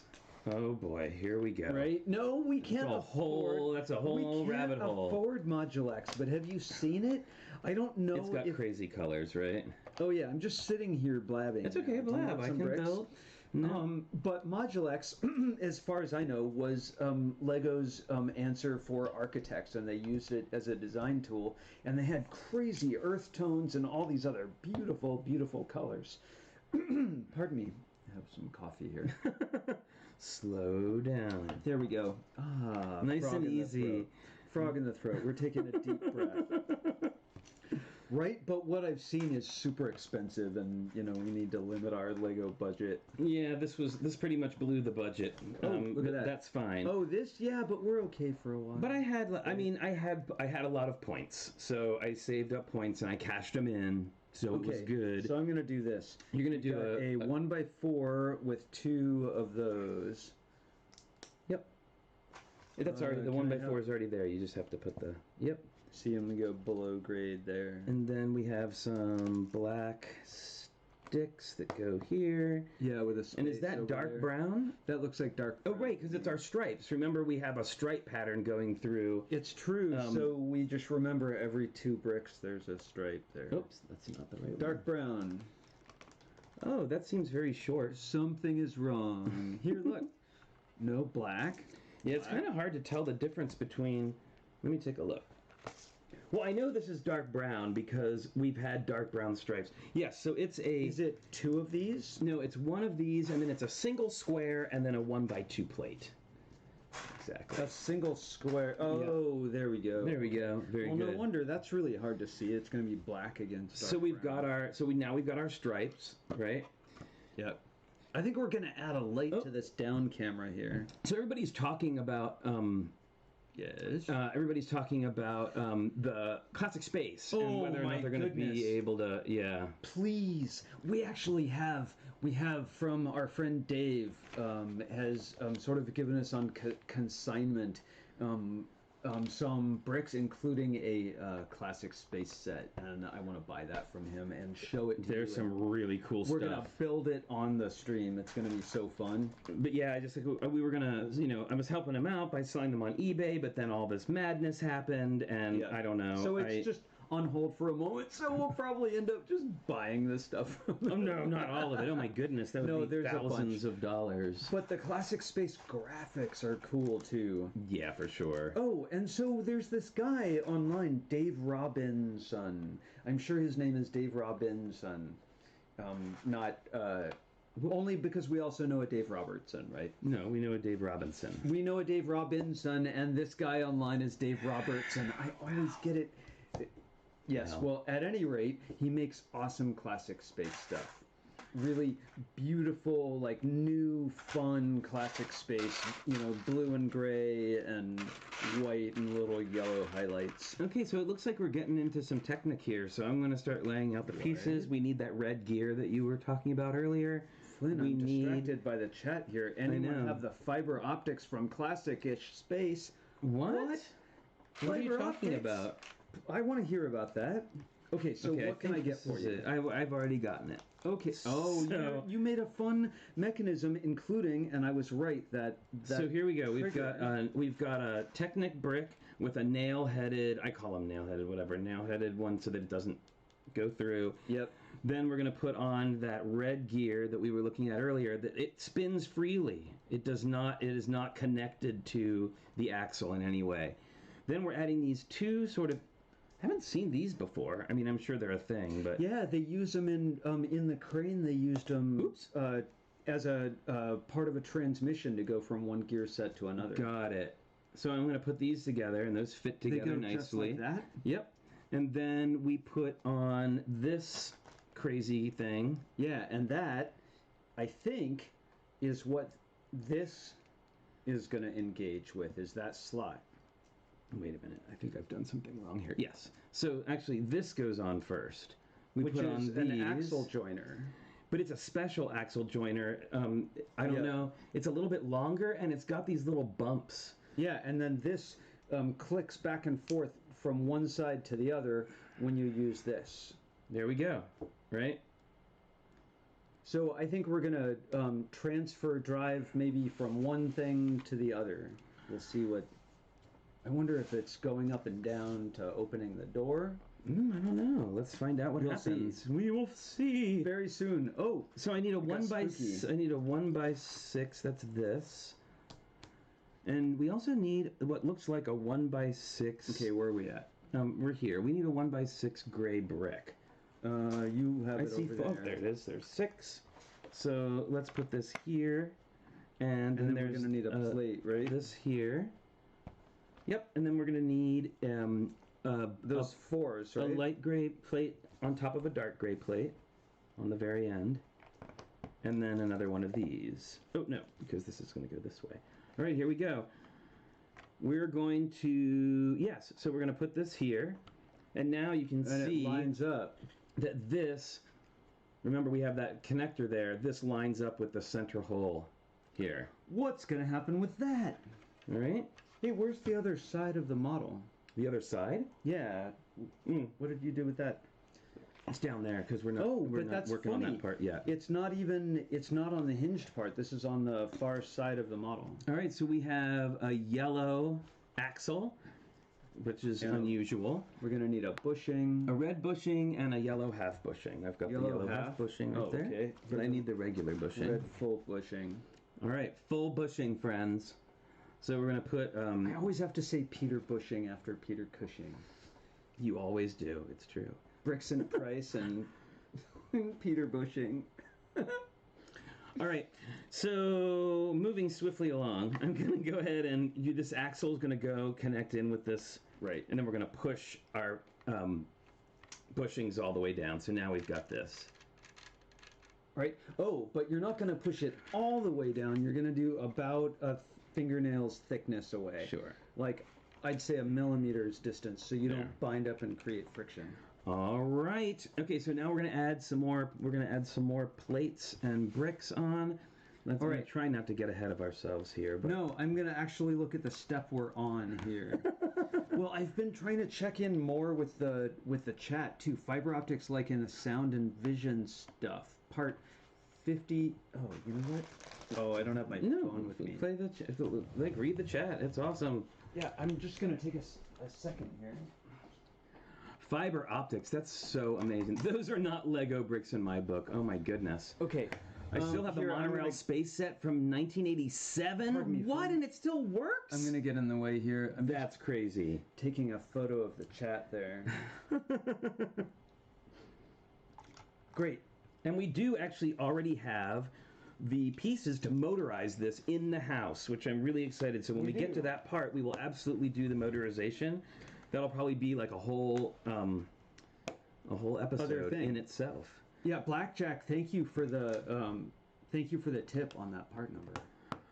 Oh boy, here we go. Right? No, we can't afford... That's a whole rabbit hole. We can't afford Modulax, but have you seen it? I don't know. It's got crazy colors, right? Oh yeah, I'm just sitting here blabbing. It's okay, blab. I can build. No. But Modulax, as far as I know, was Lego's answer for architects, and they used it as a design tool. And they had crazy earth tones and all these other beautiful, beautiful colors. Pardon me. I have some coffee here. Slow down. There we go. Ah, nice and easy. Frog in the throat. We're taking a deep breath. Right, but what I've seen is super expensive, and we need to limit our Lego budget. Yeah, this pretty much blew the budget. Look at that. That's fine. Oh, but we're okay for a while. But I had a lot of points, so I saved up points and I cashed them in, so it was good. So I'm gonna do this. You're gonna do a 1x4 with 2 of those. Yep. That's already the 1x4 is already there. You just have to put the. Yep. See him go below grade there. And then we have some black sticks that go here. Yeah, with a space. And is that dark brown? That looks like dark brown. Oh, right, because it's our stripes. Remember, we have a stripe pattern going through. It's true. So we just remember every 2 bricks there's a stripe there. Oops, that's not the right one. Dark brown. Oh, that seems very short. Something is wrong. Here, look. No black. Yeah, it's kind of hard to tell the difference between... Let me take a look. Well, I know this is dark brown because we've had dark brown stripes. Yes, so it's a... Is it 2 of these? No, it's 1 of these, and then it's a single square, and then a 1x2 plate. Exactly. A single square. Oh, yeah. There we go. There we go. Very good. Well, no wonder. That's really hard to see. It's going to be black against dark So we've brown. got our... So now we've got our stripes, right? Yep. I think we're going to add a light to this down camera here. So everybody's talking about... Yes. Everybody's talking about the classic space and whether or not they're going to be able to, Please, we actually have from our friend Dave has sort of given us on consignment some bricks, including a classic space set, and I want to buy that from him and show it to There's you. some really cool We're stuff. gonna build it on the stream. It's gonna be so fun. But yeah, I just like we were gonna, I was helping him out by selling them on eBay, but then all this madness happened, and I don't know. So it's just on hold for a moment. So we'll probably end up just buying this stuff from Oh no, not all of it. Oh my goodness, that would be there's thousands of dollars. But the classic space graphics are cool too. Yeah, for sure. Oh, and so there's this guy online, Dave Robinson. I'm sure his name is Dave Robinson. Not only because we also know a Dave Robertson, right? No, we know a Dave Robinson. We know a Dave Robinson, and this guy online is Dave Robertson. I always get it. Yes, well, at any rate, he makes awesome classic space stuff. Really beautiful, like new, fun classic space, blue and gray and white and little yellow highlights. Okay, so it looks like we're getting into some technique here, so I'm going to start laying out the pieces. We need that red gear that you were talking about earlier. Flynn, I'm distracted by the chat here. Anyone have the fiber optics from classic-ish space? What? What are you talking optics? about? I want to hear about that. Okay, so what can I get for you? I've already gotten it. Okay. Oh, So- you made a fun mechanism, including, and I was right that. So here we go. trigger- We've got a Technic brick with a nail-headed. I call them nail-headed, whatever. Nail-headed one so that it doesn't go through. Yep. Then we're going to put on that red gear that we were looking at earlier. That it spins freely. It is not connected to the axle in any way. Then we're adding these two sort of. I haven't seen these before. I mean, I'm sure they're a thing, but Yeah, they use them in the crane. They used them as a part of a transmission to go from one gear set to another. got it. So I'm going to put these together, and those fit They together go nicely. just like that. Yep. And then we put on this crazy thing. Yeah, and that, I think, is what this is going to engage with, is that slot. Wait a minute. I think I've done something wrong here. Yes. So actually, this goes on first. We Which put is on these, an axle joiner. but it's a special axle joiner. I don't know. It's a little bit longer, and it's got these little bumps. Yeah, and then this clicks back and forth from one side to the other when you use this. There we go. Right? So I think we're going to transfer drive maybe from one thing to the other. We'll see what... I wonder if it's going up and down to opening the door. I don't know. Let's find out what We'll happens. We will see. Very soon. Oh, So I need a got 1x6. I need a 1x6. That's this. And we also need what looks like a 1x6. okay, where are we at? We're here. We need a 1x6 gray brick. You have I it see. over Oh, there. there it is. There's 6. So let's put this here, and then And then there's we're going to need a plate, right? this here. Yep. And then we're gonna need Those fours, a right? light gray plate on top of a dark gray plate on the very end, and then another one of these. Oh no, because this is going to go this way. All right, here we go. We're going to so we're going to put this here, and now you can And see it lines up. that this. Remember, we have that connector there. This lines up with the center hole here. What's going to happen with that? All right. Hey, where's the other side of the model? The other side. Yeah. What did you do with that? It's down there because we're not. Oh, we're but not that's working funny. on that part yet. It's not on the hinged part. This is on the far side of the model. All right, so we have a yellow axle, which is unusual. We're going to need a bushing. A red bushing and a yellow half bushing. I've got the yellow half bushing right there. Okay. But I need the regular bushing. Red full bushing. All right, full bushing, friends. So we're going to put... I always have to say Peter Bushing after Peter Cushing. You always do. It's true. Bricks and Price and Peter Bushing. All right, so moving swiftly along, I'm going to go ahead and this axle is going to go connect in with this. Right. And then we're going to push our bushings all the way down. So now we've got this. Right. Oh, but you're not going to push it all the way down. You're going to do about a fingernail's thickness away. Sure. Like, I'd say a millimeter's distance, so you don't bind up and create friction. All right. Okay, so now we're going to add some more. We're going to add some more plates and bricks on. Let's All right. try not to get ahead of ourselves here. But... No, I'm going to actually look at the step we're on here. Well, I've been trying to check in more with the chat too. Fiber optics, like in the sound and vision stuff. Part 50. Oh, you know what? Oh, I don't have my phone with me. Play the read the chat. It's awesome. Yeah, I'm just going to take a second here. Fiber optics. That's so amazing. Those are not Lego bricks in my book. Oh my goodness. Okay. I still have the monorail space set from 1987. What? And it still works? I'm going to get in the way here. That's crazy. Taking a photo of the chat there. Great. And we do actually already have the pieces to motorize this in the house, which I'm really excited. So when we get to that part, we will absolutely do the motorization. That'll probably be like a whole episode in itself. Yeah, Blackjack, thank you for the tip on that part number.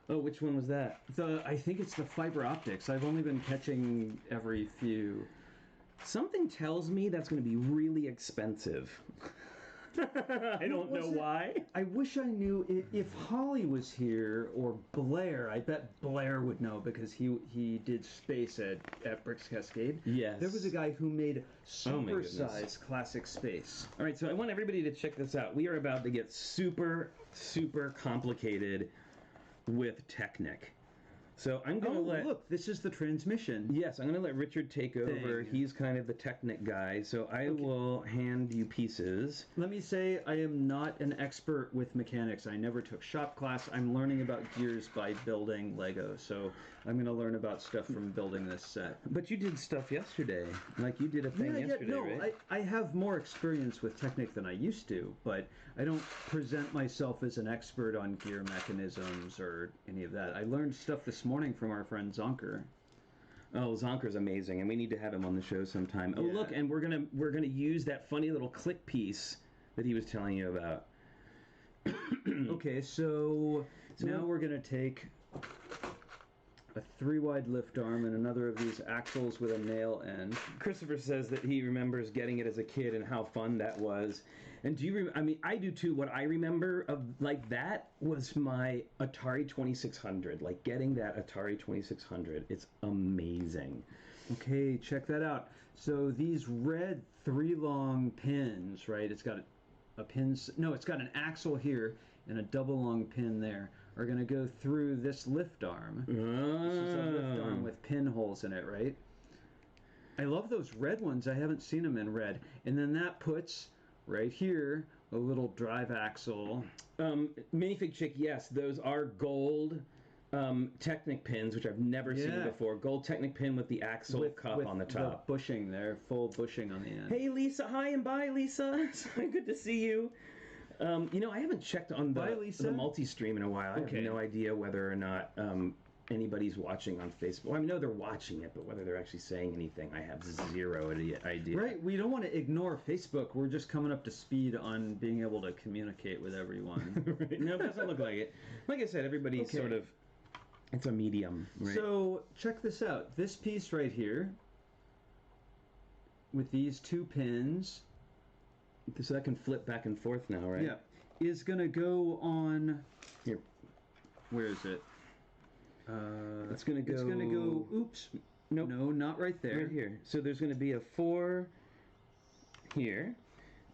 Oh, which one was that? I think it's the fiber optics. I've only been catching every few. Something tells me that's going to be really expensive. I don't know why. I wish I knew if Holly was here or Blair. I bet Blair would know because he did space at Bricks Cascade. Yes. There was a guy who made super-sized classic space. All right, so I want everybody to check this out. We are about to get super, super complicated with Technic. So I'm going to look, this is the transmission. Yes, I'm going to let Richard take over. He's kind of the Technic guy, so I will hand you pieces. Let me say I am not an expert with mechanics. I never took shop class. I'm learning about gears by building Lego, so I'm going to learn about stuff from building this set. But you did stuff yesterday. Like you did a thing yesterday, right? I have more experience with Technic than I used to, but I don't present myself as an expert on gear mechanisms or any of that. I learned stuff this morning from our friend Zonker. Oh, Zonker's amazing, and we need to have him on the show sometime. Yeah. Oh, look, and we're gonna use that funny little click piece that he was telling you about. Okay, so now we're gonna take a 3-wide lift arm and another of these axles with a nail end. Christopher says that he remembers getting it as a kid and how fun that was. And do you I mean, I do too. What I remember of like that was my Atari 2600. Like getting that Atari 2600. It's amazing. Okay, check that out. So these red 3-long pins, right? It's got a pin. No, it's got an axle here and a double long pin there. Are going to go through this lift arm. Oh. This is a lift arm with pinholes in it, right? I love those red ones. I haven't seen them in red. And then that puts right here a little drive axle. Minifig Chick, yes, those are gold Technic pins, which I've never seen before. Gold Technic pin with the axle cup on the top. The bushing there, full bushing on the end. Hey, Lisa. Hi and bye, Lisa. Good to see you. You know, I haven't checked on the multi-stream in a while. I have no idea whether or not anybody's watching on Facebook. Well, I know they're watching it, but whether they're actually saying anything, I have zero idea. Right, we don't want to ignore Facebook. We're just coming up to speed on being able to communicate with everyone. Right. No, it doesn't look like it. Like I said, everybody's sort of, it's a medium. Right? So, check this out. This piece right here, with these 2 pins... So that can flip back and forth now, right? Yeah. Is going to go on... Here. Where is it? It's going to go... It's going to go... Oops. Nope. No, not right there. Right here. So there's going to be a 4 here.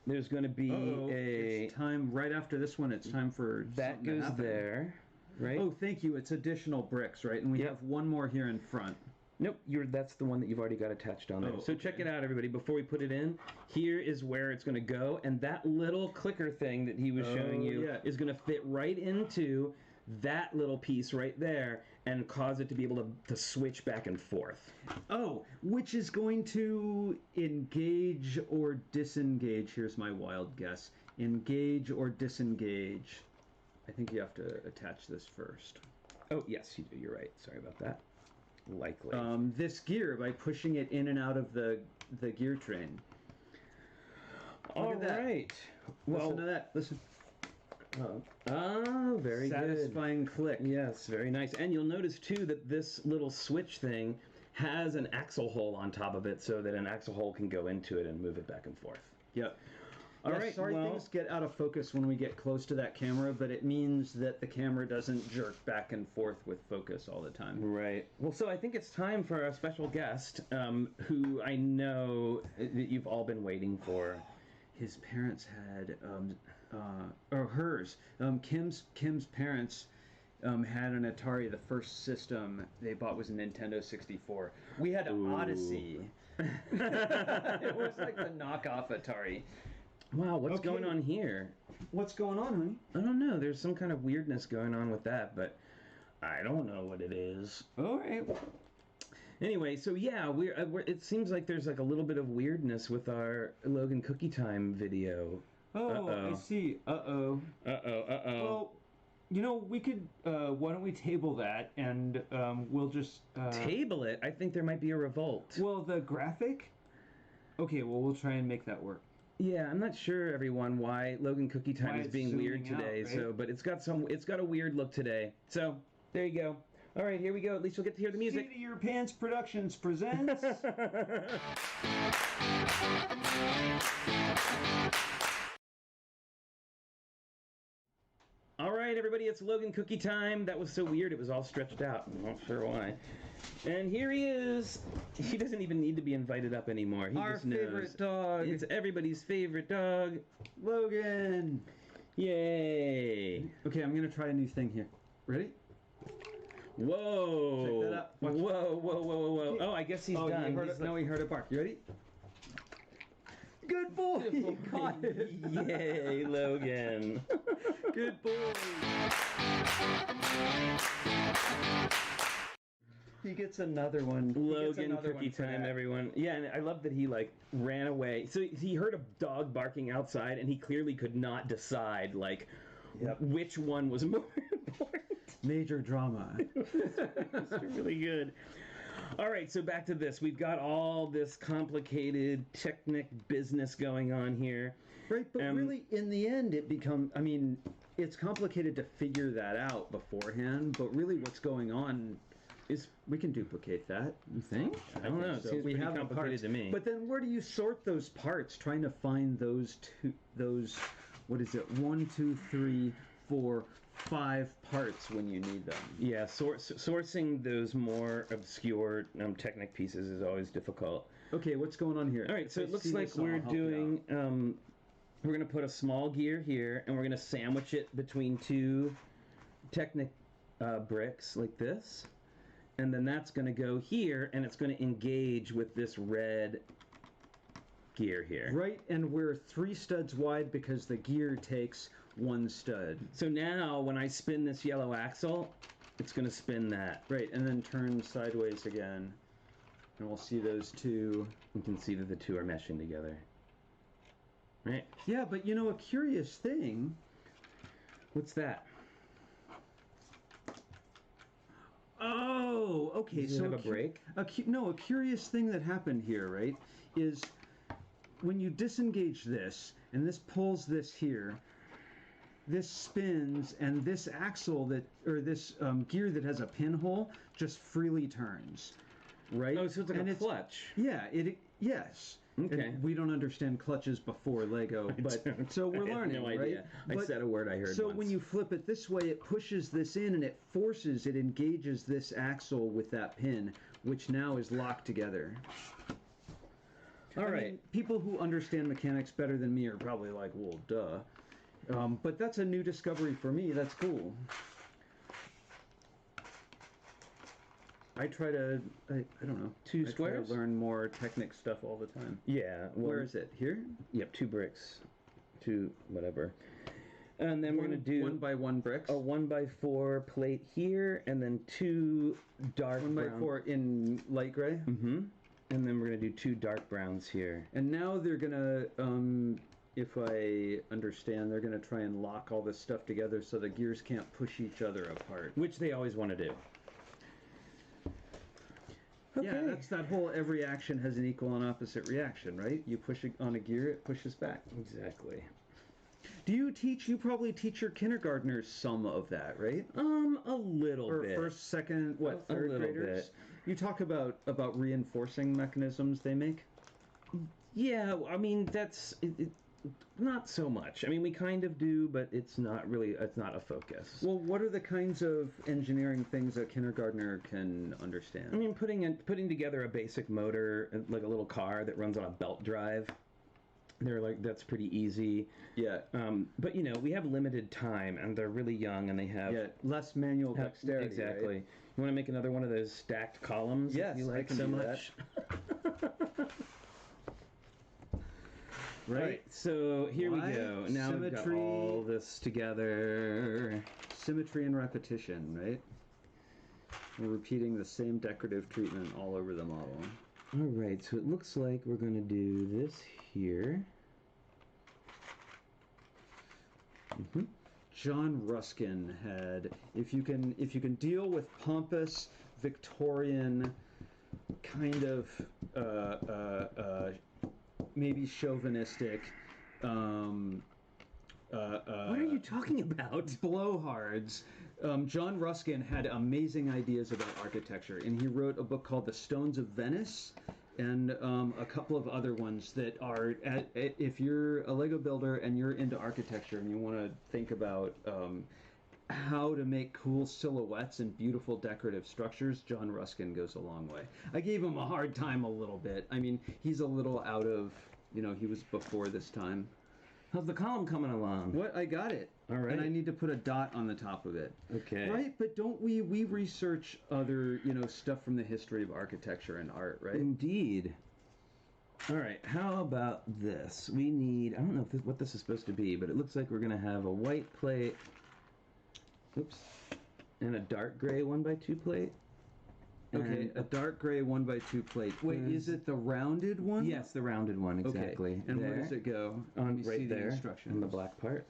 There's going to be It's time... Right after this one, it's time for... That goes there, right? Oh, thank you. It's additional bricks, right? And we have one more here in front. Nope, that's the one that you've already got attached on there. So check it out, everybody. Before we put it in, here is where it's going to go, and that little clicker thing that he was showing you is going to fit right into that little piece right there and cause it to be able to switch back and forth. Oh, which is going to engage or disengage. Here's my wild guess. Engage or disengage. I think you have to attach this first. Oh, yes, you do. You're right. Sorry about that. Likely. This gear by pushing it in and out of the gear train. All right. Well, listen to that. Listen. Very good. Satisfying click. Yes, very nice. And you'll notice too that this little switch thing has an axle hole on top of it, so that an axle hole can go into it and move it back and forth. Yep. All right. Sorry, well, things get out of focus when we get close to that camera, but it means that the camera doesn't jerk back and forth with focus all the time. Right. Well, so I think it's time for our special guest, who I know that you've all been waiting for. His parents had, or hers, Kim's parents had an Atari. The first system they bought was a Nintendo 64. We had an Odyssey. It was like the knockoff Atari. Wow, what's going on here? What's going on, honey? I don't know. There's some kind of weirdness going on with that, but I don't know what it is. All right. Anyway, so yeah, we're it seems like there's like a little bit of weirdness with our Logan Cookie Time video. I see. Uh-oh. Well, you know, we could, why don't we table that, and we'll just... Table it? I think there might be a revolt. Well, the graphic? Okay, well, we'll try and make that work. Yeah, I'm not sure, everyone, why Logan Cookie Time is being weird zooming out, today. right? So, but it's got a weird look today. So, there you go. All right, here we go. At least you'll get to hear the music. Seat of Your Pants Productions presents... All right, everybody, it's Logan Cookie Time. That was so weird, it was all stretched out. I'm not sure why. And here he is. He doesn't even need to be invited up anymore. He Our just knows. favorite dog. It's everybody's favorite dog. Logan. Yay. Okay, I'm going to try a new thing here. Ready? Whoa. Check that out. Watch. Whoa. Oh, I guess he's done. He heard it. No, he heard it bark. You ready? Good boy. You caught it. Yay, Logan. Good boy. He gets another one. Logan Cookie Time, everyone. Yeah, and I love that he like ran away. So he heard a dog barking outside, and he clearly could not decide like which one was more important. Major drama. It's really good. All right, so back to this. We've got all this complicated technic business going on here. Right, but really, in the end, it's complicated to figure that out beforehand, but really what's going on is we can duplicate that. You think? I don't know. It seems pretty complicated to me. But then where do you sort those parts? Trying to find those, what is it, 1, 2, 3, 4, 5 parts when you need them. Yeah, sourcing those more obscure Technic pieces is always difficult. Okay, what's going on here? All right, so it looks like we're doing, we're going to put a small gear here, and we're going to sandwich it between two Technic bricks like this. And then that's going to go here, and it's going to engage with this red gear here. Right, and we're 3 studs wide because the gear takes 1 stud. So now, when I spin this yellow axle, it's going to spin that. Right, and then turn sideways again. And we'll see those two. You can see that the two are meshing together. Right? Yeah, but you know, a curious thing... What's that? Oh, okay. Does it have a break? A curious thing that happened here, right, is when you disengage this, and this pulls this here, this spins, and this axle this gear that has a pinhole just freely turns, right? Oh, so it's like a clutch. Yeah, yes. Okay. And we don't understand clutches before Lego, but so we're learning, no right? idea. I said a word I heard So once. when you flip it this way, it pushes this in and it engages this axle with that pin, which now is locked together. All right. I mean, people who understand mechanics better than me are probably like, well, duh. But that's a new discovery for me. That's cool. I try to, I don't know. Two squares? Try to learn more Technic stuff all the time. Yeah. Well, where is it? Here? Yep, 2 bricks. 2 whatever. And then we're going to do 1x1 bricks. A 1x4 plate here, and then 2 dark 1x4 in light gray. Mm-hmm. And then we're going to do 2 dark browns here. And now they're going to, if I understand, they're going to try and lock all this stuff together so the gears can't push each other apart. Which they always want to do. Okay. Yeah, that's that whole every action has an equal and opposite reaction, right? You push it on a gear, it pushes back. Exactly. You probably teach your kindergartners some of that, right? A little bit. Or first, second, third little graders? bit. You talk about reinforcing mechanisms they make? Yeah, I mean, that's... not so much. I mean, we kind of do, but it's not a focus. Well, what are the kinds of engineering things a kindergartner can understand? I mean, putting together a basic motor, like a little car that runs on a belt drive. That's pretty easy. Yeah. But we have limited time, and they're really young, and they have less manual dexterity. Exactly. Right? You want to make another one of those stacked columns? Yes, that you like I can so do much. Right. Right, so here we go. Now we've got all this together. Symmetry and repetition, right? We're repeating the same decorative treatment all over the model. All right, so it looks like we're going to do this here. Mm-hmm. John Ruskin had, if you can deal with pompous Victorian kind of maybe chauvinistic what are you talking about? blowhards. John Ruskin had amazing ideas about architecture, and he wrote a book called The Stones of Venice, and a couple of other ones that are, if you're a Lego builder and you're into architecture and you want to think about how to make cool silhouettes and beautiful decorative structures, John Ruskin goes a long way. I gave him a hard time a little bit. I mean, he's a little out of, he was before this time. How's the column coming along? What? I got it. All right. And I need to put a dot on the top of it. Okay. Right? But don't we research other, stuff from the history of architecture and art, right? Indeed. All right, how about this? We need, I don't know what this is supposed to be, but it looks like we're going to have a white plate, oops, and a dark gray 1x2 plate. Okay, a dark gray 1x2 plate. Wait, is it the rounded one? Yes, the rounded one, exactly. Okay. And where does it go? On right there, instructions. on the black part.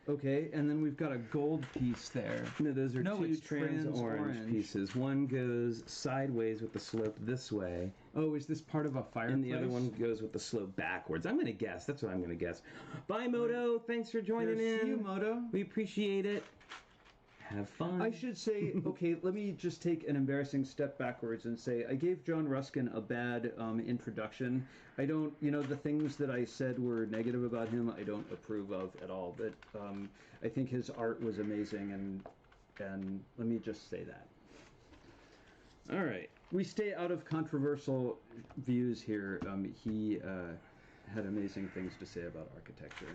Okay, and then we've got a gold piece there. No, those are two it's trans-orange pieces. One goes sideways with the slope this way. Oh, is this part of a fireplace? And the other one goes with the slope backwards. I'm going to guess. That's what I'm going to guess. Bye, Moto. Thanks for joining in. See you, Moto. We appreciate it. Have fun. I should say, okay, let me just take an embarrassing step backwards and say I gave John Ruskin a bad introduction. I don't, the things that I said were negative about him, I don't approve of at all. But I think his art was amazing, and let me just say that. All right. We stay out of controversial views here. He had amazing things to say about architecture.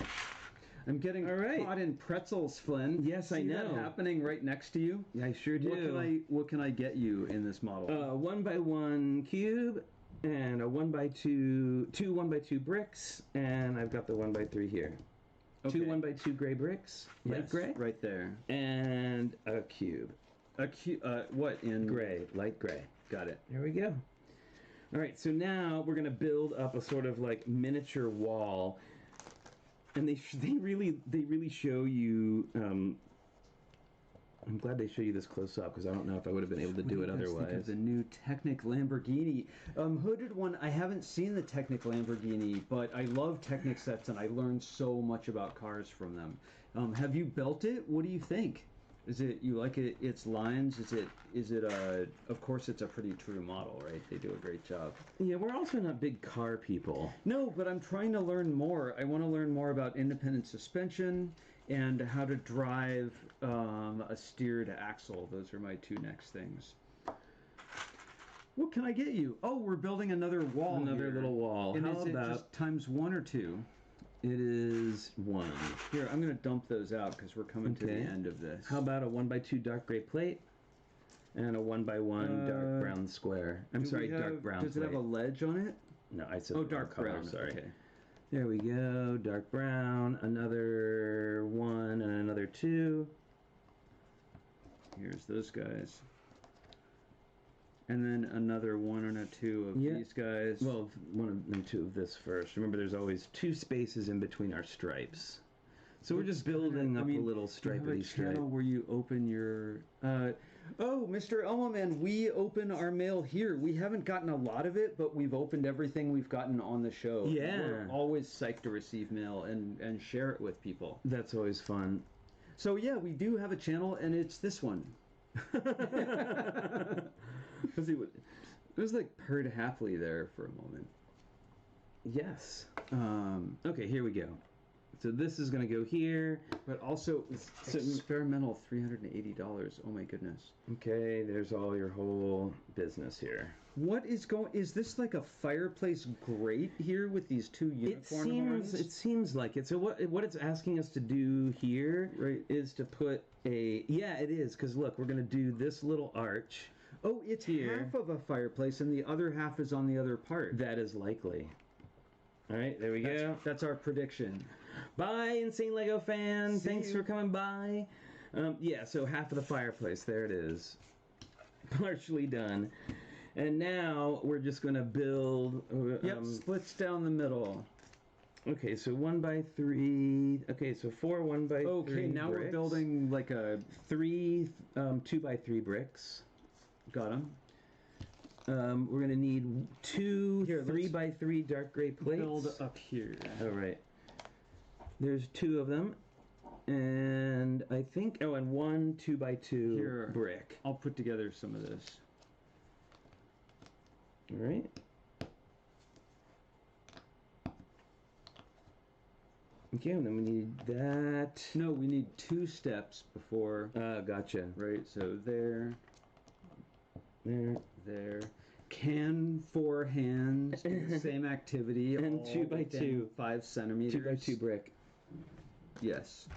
I'm getting caught in pretzels, Flynn. Yes, I know. See that happening right next to you? Yeah, I sure do. What can I get you in this model? 1x1 cube and a 1x2, two 1x2 bricks, and I've got the 1x3 here. Okay. Two 1x2 gray bricks, light gray, right there, and a cube. A cube. What in gray? Light gray. Got it. There we go. All right, so now we're gonna build up a sort of like miniature wall. And they really show you. I'm glad they show you this close up because I don't know if I would have been able to do it otherwise. Think of the new Technic Lamborghini, hooded one. I haven't seen the Technic Lamborghini, but I love Technic sets and I learned so much about cars from them. Have you built it? What do you think? Is it, you like it? Its lines? Is it of course it's a pretty true model, right? They do a great job. Yeah, we're also not big car people. No, but I'm trying to learn more. I want to learn more about independent suspension and how to drive a steered axle. Those are my two next things. What can I get you? Oh, we're building another wall. Another here. little wall. And how is about it just times 1 or 2? It is 1. Here, I'm going to dump those out because we're coming to the end of this. How about a 1x2 dark gray plate and a 1x1 dark brown square? I'm sorry, dark brown Does it have a ledge on it? No, I said dark color, brown. Sorry. Okay. There we go. Dark brown. Another 1 and another 2. Here's those guys. And then another 1 and a 2 of these guys. Well, 1 and 2 of this first. Remember, there's always 2 spaces in between our stripes. So we're just building up a little stripey stripe. Channel where you open your... oh, Mr. Elmo Man, we open our mail here. We haven't gotten a lot of it, but we've opened everything we've gotten on the show. Yeah. We're always psyched to receive mail and share it with people. That's always fun. So yeah, we do have a channel, and it's this one. Because it was like purred happily there for a moment. Yes. Okay, here we go. So this is going to go here. But also, experimental $380. Oh my goodness. Okay, there's all your whole business here. What is going? Is this like a fireplace grate here with these two unicorn horns? It seems like it. So what it's asking us to do here is to put a... Yeah, it is, because look, we're going to do this little arch. Oh, it's here. Half of a fireplace and the other half is on the other part. That is likely. All right, there we go. That's our prediction. Bye, Insane Lego fan. Thanks for coming by. Yeah, so half of the fireplace. There it is. Partially done. And now we're just going to build... splits down the middle. Okay, so 1 by 3. Okay, so 4 1 by 3 Okay, now bricks. we're building like a... 3 2 by 3 bricks. Got them. We're going to need 2 3 by 3 dark gray plates. Build up here. All right. There's 2 of them. And I think... Oh, and 1 2 by 2 here, brick. I'll put together some of this. All right. Okay, and then we need that. No, we need 2 steps before. Gotcha. Right, so there. There. Can 4 hands do the same activity? And 2 by 2. 5 centimeters. 2 by 2 brick. Yes.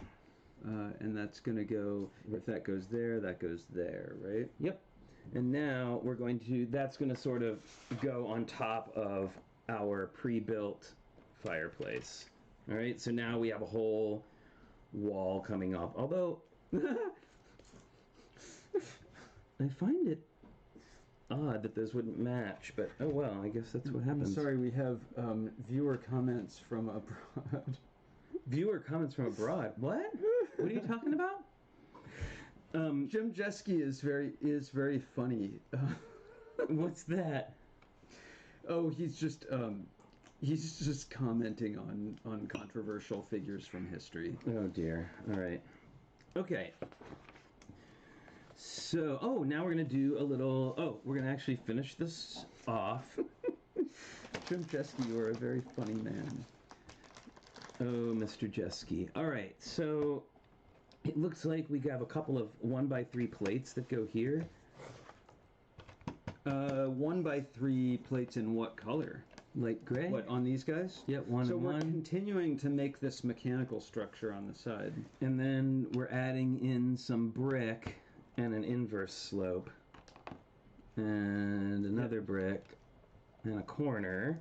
And that's going to go, if that goes there, that goes there, right? Yep. And now we're going to, that's going to sort of go on top of our pre-built fireplace. All right, so now we have a whole wall coming up. Although, I find it odd that those wouldn't match, but oh well, I guess that's what happens. I'm sorry, we have viewer comments from abroad. Viewer comments from abroad? What? What are you talking about? Jim Jeske is very funny. What's that? Oh, he's just commenting on controversial figures from history. Oh dear. All right. Okay. So, now we're gonna do a little. We're gonna actually finish this off. Jim Jeske, you are a very funny man. Oh, Mr. Jeske. All right. So it looks like we have a couple of 1 by 3 plates that go here. 1 by 3 plates in what color? Light gray. What, on these guys? Yep, 1 so and 1. So we're continuing to make this mechanical structure on the side. And then we're adding in some brick and an inverse slope. And another brick and a corner.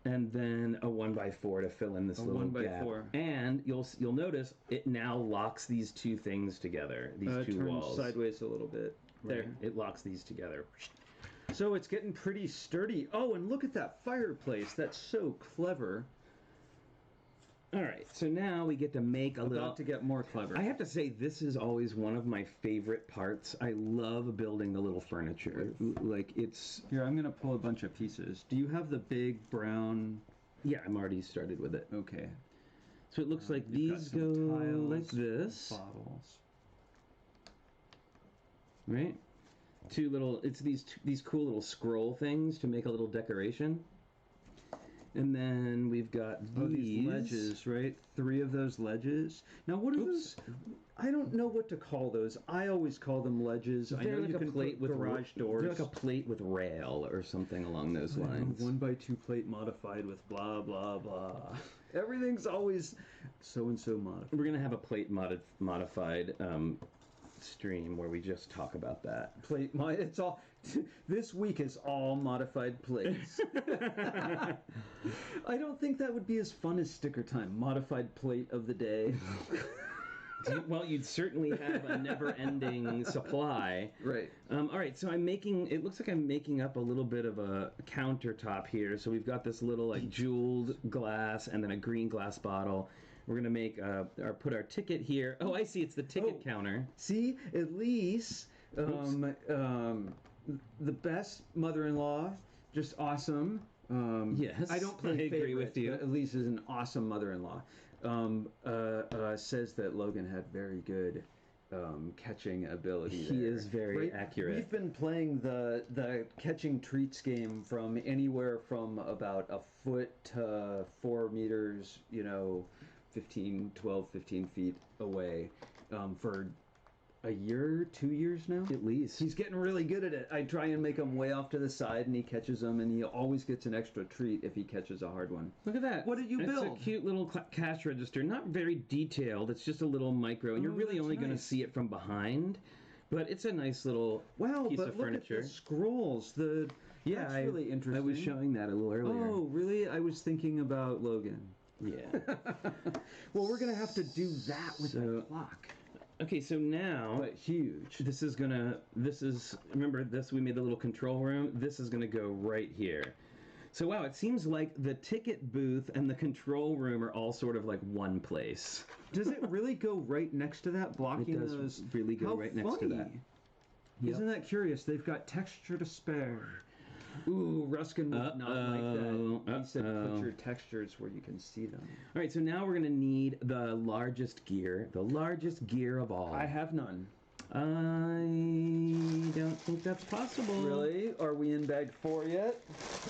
And then a 1 by 4 to fill in this little 1 by gap. 4. And you'll notice it now locks these 2 things together. These 2 walls. Sideways a little bit. There, it locks these together. So it's getting pretty sturdy. Oh, and look at that fireplace. That's so clever. All right, so now we get to make a little... About to get more clever. I have to say, this is always one of my favorite parts. I love building the little furniture. Like, it's... Here, I'm going to pull a bunch of pieces. Do you have the big brown... Yeah, I'm already started with it. Okay. So it looks like these go like this. Bottles. Right? 2 little... It's these cool little scroll things to make a little decoration. And then we've got these ledges, right? 3 of those ledges. Now, what are those? I don't know what to call those. I always call them ledges. They're I know like you a can plate with garage doors. They're like a plate with rail or something along those lines. 1 by 2 plate modified with blah blah blah. Everything's always so and so modified. We're gonna have a plate modified stream where we just talk about that. It's all. This week is all modified plates. I don't think that would be as fun as sticker time. Modified plate of the day. Well, you'd certainly have a never-ending supply. Right. All right, so it looks like I'm making up a little bit of a countertop here. So we've got this little like jeweled glass and then a green glass bottle. We're gonna make put our ticket here. Oh, I see. It's the ticket counter. See, at least the best mother-in-law, just awesome. Yes, I don't play I agree favorites, with you. but Elise is an awesome mother-in-law. Says that Logan had very good catching ability. He there. is very accurate. We've been playing the catching treats game from anywhere from about a foot to 4 meters, 15 feet away, for a year, 2 years now? At least. He's getting really good at it. I try and make him way off to the side, and he catches them, and he always gets an extra treat if he catches a hard one. Look at that. What did you build? It's a cute little cash register. Not very detailed. It's just a little micro, and you're really only going to see it from behind. But it's a nice little piece of furniture. Look at the scrolls. That's really interesting. I was showing that a little earlier. Oh, really? I was thinking about Logan. Yeah. Well, we're going to have to do that with the clock. Okay, so now, but huge. Remember this, we made the little control room? This is gonna go right here. So wow, it seems like the ticket booth and the control room are all sort of like one place. Does it really go right next to that, blocking those? It does really go right next to that. Yep. Isn't that curious? They've got texture to spare. Ooh, Ruskin would not like that. He said put your textures where you can see them. All right, so now we're going to need the largest gear of all. I have none. I don't think that's possible. Really? Are we in bag 4 yet?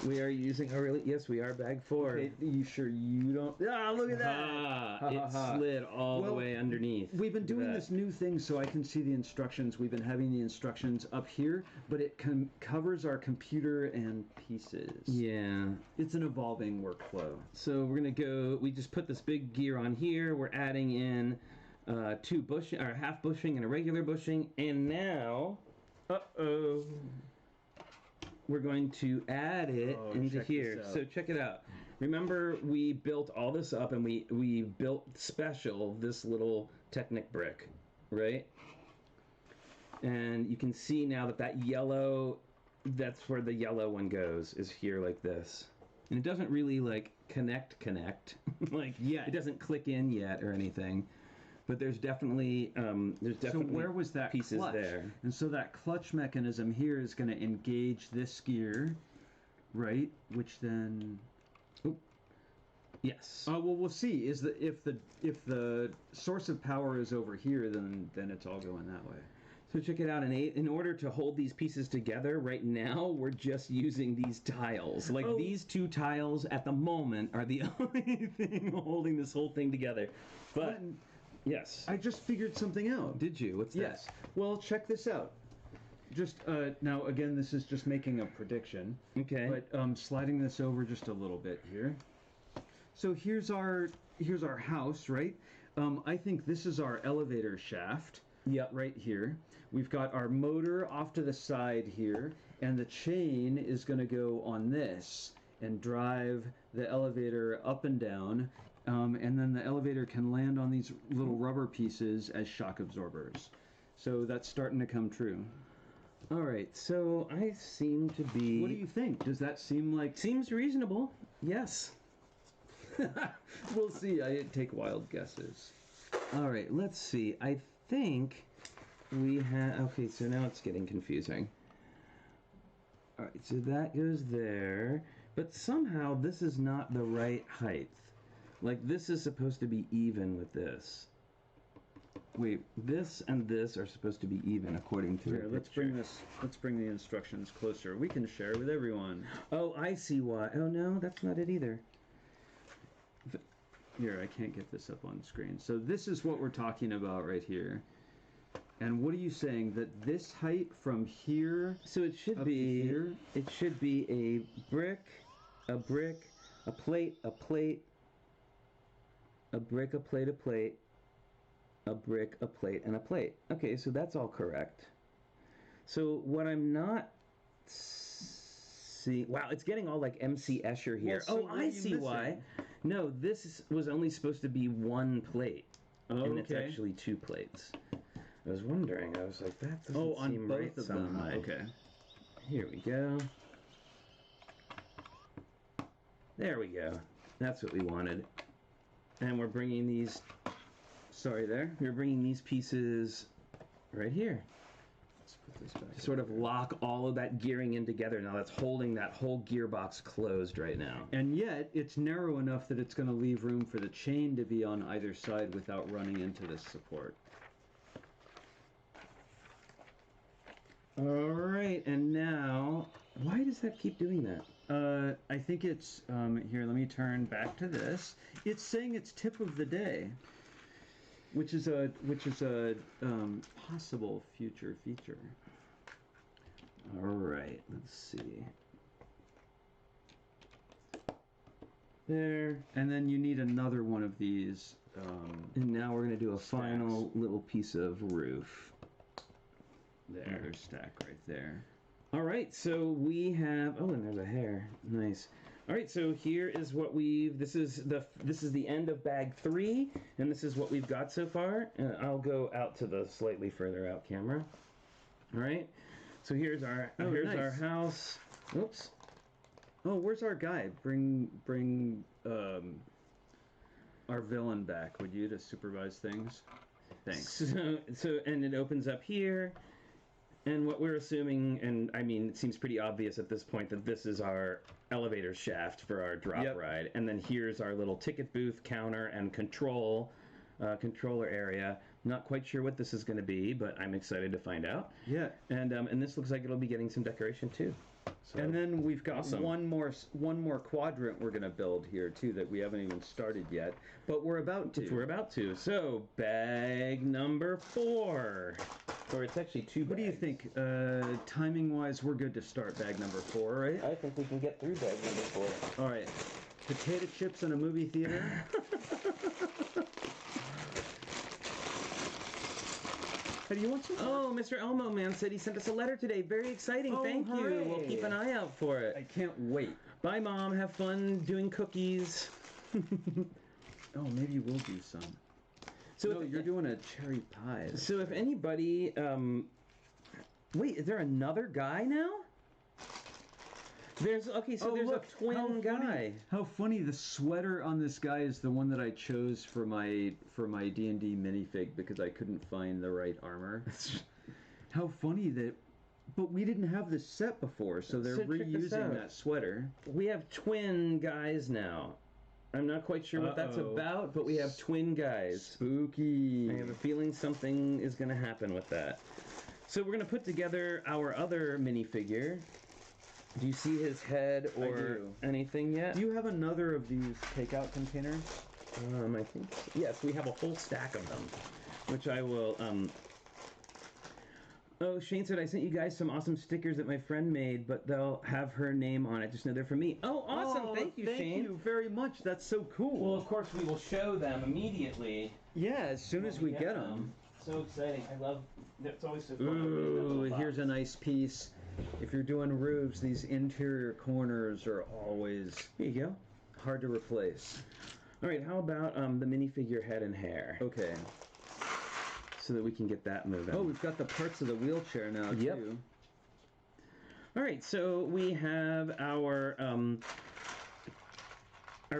We are using yes, we are bag 4. Okay, you sure you don't? Ah, look at that! It slid all the way underneath. We've been doing this new thing so I can see the instructions. We've been having the instructions up here, but it covers our computer and pieces. Yeah. It's an evolving workflow. So we're going to we just put this big gear on here. We're adding in 2 bushing, or half bushing and a regular bushing, and now, we're going to add it into here. So check it out. Remember, we built all this up, and we built special this little Technic brick, right? And you can see now that yellow, that's where the yellow one goes, is here like this. And it doesn't really like connect, like it doesn't click in yet or anything. But there's definitely so where was that pieces clutch? There. And so that clutch mechanism here is going to engage this gear, right? Which then, yes. Oh well, we'll see. If the source of power is over here, then it's all going that way. So check it out. In order to hold these pieces together, right now we're just using these tiles. Like these 2 tiles at the moment are the only thing holding this whole thing together. But yes. I just figured something out. Did you? What's that? Yes. Well, check this out. Just now, again, this is just making a prediction. Okay. But sliding this over just a little bit here. So here's our house, right? I think this is our elevator shaft. Yep. Right here. We've got our motor off to the side here, and the chain is going to go on this and drive the elevator up and down. And then the elevator can land on these little rubber pieces as shock absorbers. So that's starting to come true. All right, so I seem to be... What do you think? Does that seem like... Seems reasonable, yes. We'll see. I take wild guesses. All right, let's see. I think we have... Okay, so now it's getting confusing. All right, so that goes there. But somehow this is not the right height. Like, this is supposed to be even with this. Wait, this and this are supposed to be even according to Here, let's bring the instructions closer. We can share with everyone. Oh, I see why. Oh, no, that's not it either. Here, I can't get this up on screen. So this is what we're talking about right here. And what are you saying? That this height from here... So it should be... Here? It should be a brick, a plate, a plate, a brick, a plate, a plate, a brick, a plate, and a plate. Okay, so that's all correct. So what I'm not seeing... Wow, it's getting all like MC Escher here. Well, so I see why. No, this was only supposed to be 1 plate. Oh, and it's actually 2 plates. I was wondering. I was like, that doesn't seem both right of them. somehow. Okay. Here we go. There we go. That's what we wanted. And we're bringing these... Sorry there. We're bringing these pieces right here. Let's put this back To sort of lock all of that gearing in together. Now that's holding that whole gearbox closed right now. And yet, it's narrow enough that it's going to leave room for the chain to be on either side without running into this support. All right, and now, why does that keep doing that? I think it's here. Let me turn back to this. It's saying it's tip of the day, which is a possible future feature. All right, let's see. There. And then you need another one of these. And now we're going to do a stacks. final little piece of roof. There. Another stack right there. All right, so we have. Oh, and there's a hair. Nice. All right, so here is what we've. This is the end of bag 3, and this is what we've got so far. I'll go out to the slightly further out camera. All right. So here's our nice. our house. Oops. Oh, where's our guy? Bring our villain back, would you, to supervise things? Thanks. So and it opens up here. And what we're assuming, and I mean, it seems pretty obvious at this point that this is our elevator shaft for our drop ride. And then here's our little ticket booth, counter, and controller area. Not quite sure what this is going to be, but I'm excited to find out. Yeah. And this looks like it'll be getting some decoration too. So, and then we've got awesome. one more quadrant we're going to build here too that we haven't even started yet, but we're about to. So bag number 4, or it's actually 2 bags. What do you think? Timing wise, we're good to start bag number 4, right? I think we can get through bag number 4. All right. Potato chips in a movie theater. How do you want some? Oh, Mr. Elmo Man said he sent us a letter today. Very exciting. Oh, Thank hooray. you. We'll keep an eye out for it. I can't wait. Bye, Mom. Have fun doing cookies. Oh, maybe we'll do some. So no, you're doing a cherry pie. So if anybody, wait, is there another guy now? There's look, a twin guy. How funny! The sweater on this guy is the one that I chose for my D&D minifig because I couldn't find the right armor. How funny that! But we didn't have this set before, so they're reusing that sweater. We have twin guys now. I'm not quite sure what that's about, but we have twin guys. Spooky. I have a feeling something is going to happen with that. So we're going to put together our other minifigure. Do you see his head or anything yet? Do you have another of these takeout containers? I think yes. We have a whole stack of them, which I will. Oh, Shane said I sent you guys some awesome stickers that my friend made, but they'll have her name on it. Just know they're from me. Oh, awesome! Thank you, Shane. Thank you very much. That's so cool. Well, of course we will show them immediately. Yeah, as soon as we get them. So exciting! I love. It's always so fun. Ooh, here's a nice piece. If you're doing roofs, these interior corners are always Here you go. hard to replace. All right, how about the minifigure head and hair? Okay. So that we can get that moving. Oh, we've got the parts of the wheelchair now, too. All right, so we have our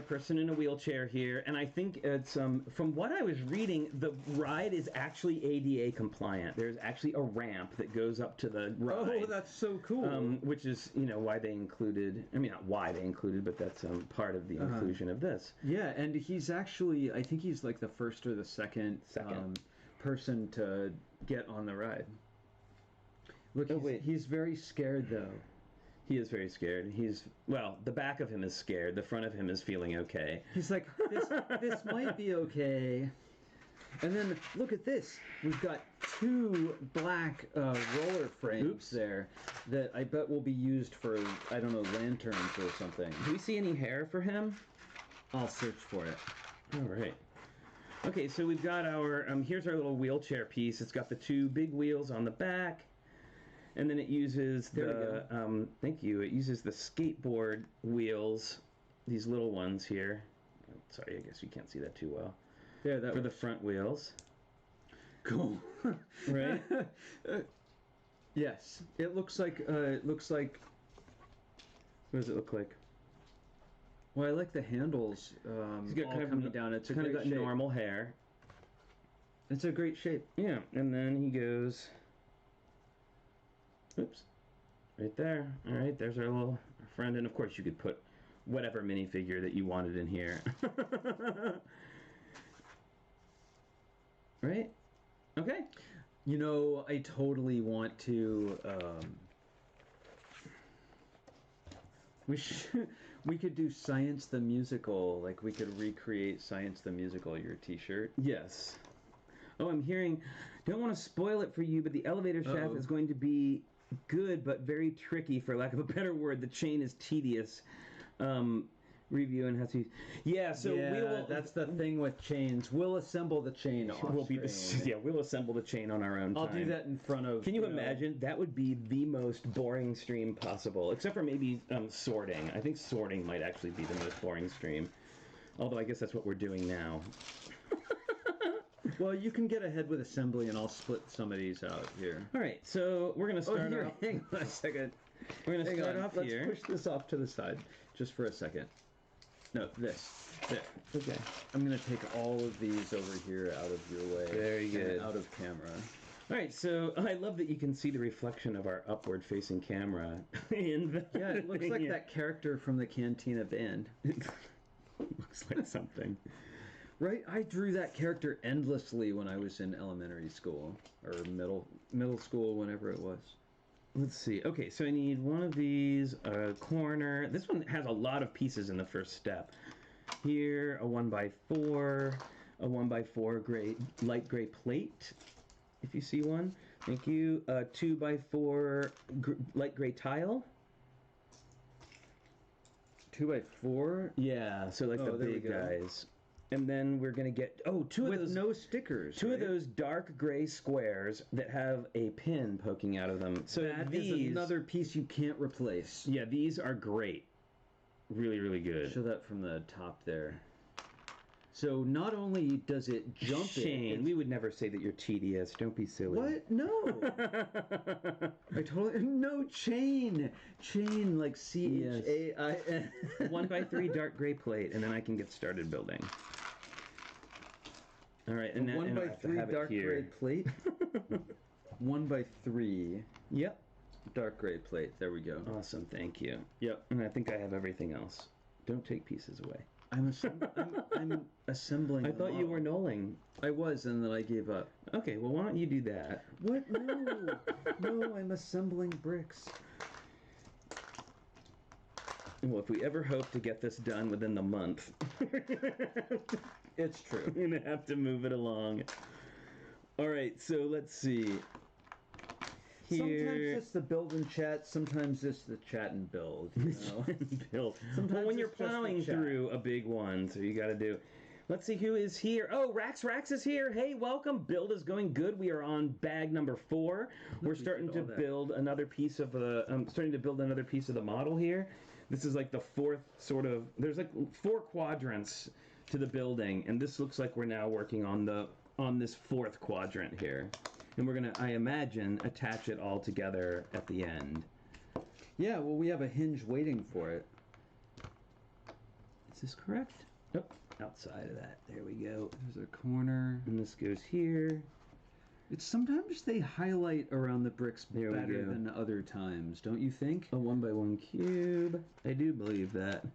person in a wheelchair here, and I think it's from what I was reading, the ride is actually ADA compliant. There's actually a ramp that goes up to the ride. Oh, that's so cool. Which is, why they included. I mean, not why they included, but that's part of the inclusion of this. Yeah, and he's actually, I think he's like the first or the second. Person to get on the ride. Look, he's very scared though. He is very scared. The back of him is scared. The front of him is feeling okay. He's like, this might be okay. And then look at this. We've got 2 black roller frames there that I bet will be used for, I don't know, lanterns or something. Do we see any hair for him? I'll search for it. All right. Okay, so we've got our, here's our little wheelchair piece. It's got the 2 big wheels on the back, and then it uses thank you, it uses the skateboard wheels, these little ones here. Sorry, I guess you can't see that too well. There, that for the front wheels. Cool. Right? Yes. It looks like, what does it look like? Well, I like the handles He's got all coming down. It's a kind great of got shape. normal hair. It's a great shape. Yeah, and then he goes, oops, right there. All right, there's our little friend, and of course you could put whatever minifigure that you wanted in here. Right? Okay. You know, I totally want to. We could do Science the Musical. Like we could recreate Science the Musical. Your T-shirt. Yes. Oh, I'm hearing. Don't want to spoil it for you, but the elevator shaft is going to be good, but very tricky, for lack of a better word. The chain is tedious. Review and has to. Yeah, so we will. That's the thing with chains. We'll assemble the chain. We'll assemble the chain on our own. I'll do that in front of. Can you imagine? That would be the most boring stream possible, except for maybe sorting. I think sorting might actually be the most boring stream. Although I guess that's what we're doing now. Well, you can get ahead with assembly, and I'll split some of these out here. All right, so we're gonna start off. Hang on a second. We're gonna start off here. Let's push this off to the side, just for a second. No, this. There. Okay. I'm gonna take all of these over here out of your way. Very good. Out of camera. All right, so I love that you can see the reflection of our upward-facing camera. Yeah, it looks like that character from the Cantina Band. Looks like something. Right? I drew that character endlessly when I was in elementary school or middle school, whenever it was. Let's see. Okay, so I need one of these, a corner. This one has a lot of pieces in the first step. Here, a 1x4, a 1x4 light gray plate, if you see one. Thank you. A 2x4 light gray tile. 2x4? Yeah, so like the big guys. And then we're gonna get two of those with no stickers. Two of those dark gray squares that have a pin poking out of them. So that is another piece you can't replace. Yeah, these are great. Really, really good. Show that from the top there. So not only does it jump Shane, we would never say that you're tedious. Don't be silly. What? No. I totally no chain like CHAIN. 1x3 dark gray plate, and then I can get started building. All right, and 1x3 dark gray plate. 1x3. Yep. Dark gray plate. There we go. Awesome. Thank you. Yep. And I think I have everything else. Don't take pieces away. I'm assembling. I thought you were knolling. I was, and then I gave up. Okay, well, why don't you do that? What? No. No, I'm assembling bricks. Well, if we ever hope to get this done within the month, it's true. We're going to have to move it along. All right, so let's see. Here. Sometimes it's the build and chat, sometimes it's the chat and build. You know? Build. Sometimes when you're plowing through a big one, so you got to do. Let's see who is here. Oh, Rax is here. Hey, welcome. Build is going good. We are on bag number 4. We're starting to build another piece of the. Starting to build another piece of the model here. This is like the fourth sort of. There's like 4 quadrants to the building, and this looks like we're now working on this 4th quadrant here. And we're going to, I imagine, attach it all together at the end. Yeah, well, we have a hinge waiting for it. Is this correct? Nope. Outside of that. There we go. There's a corner. And this goes here. It's sometimes they highlight around the bricks better than other times, don't you think? A 1x1 cube. I do believe that.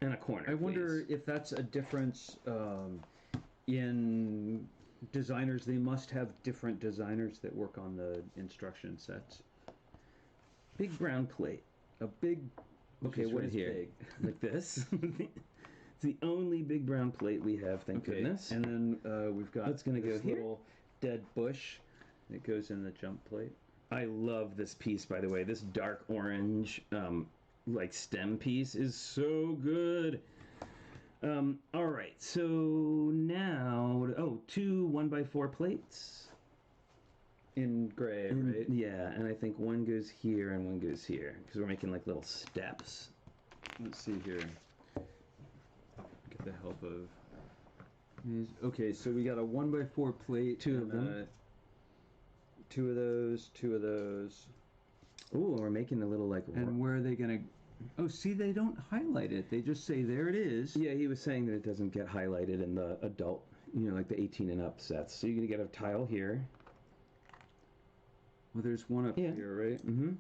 And a corner, I wonder if that's a difference in... designers. They must have different designers that work on the instruction sets. Big brown plate. A big... Okay, what is here? Big? Like this? It's the only big brown plate we have, thank goodness. And then we've got this here. Little dead bush that goes in the jump plate. I love this piece, by the way. This dark orange like stem piece is so good. All right, so now, 2 1x4 plates. In gray, right? Yeah, and I think one goes here and one goes here, because we're making like little steps. Let's see here. Get the help of... Okay, so we got a 1x4 plate. 2 of them. 2 of those, 2 of those. Ooh, and we're making a little like... And where are they going to... Oh, see, they don't highlight it. They just say, there it is. Yeah, he was saying that it doesn't get highlighted in the adult, like the 18 and up sets. So you're going to get a tile here. Well, there's one up here, right? Mm-hmm.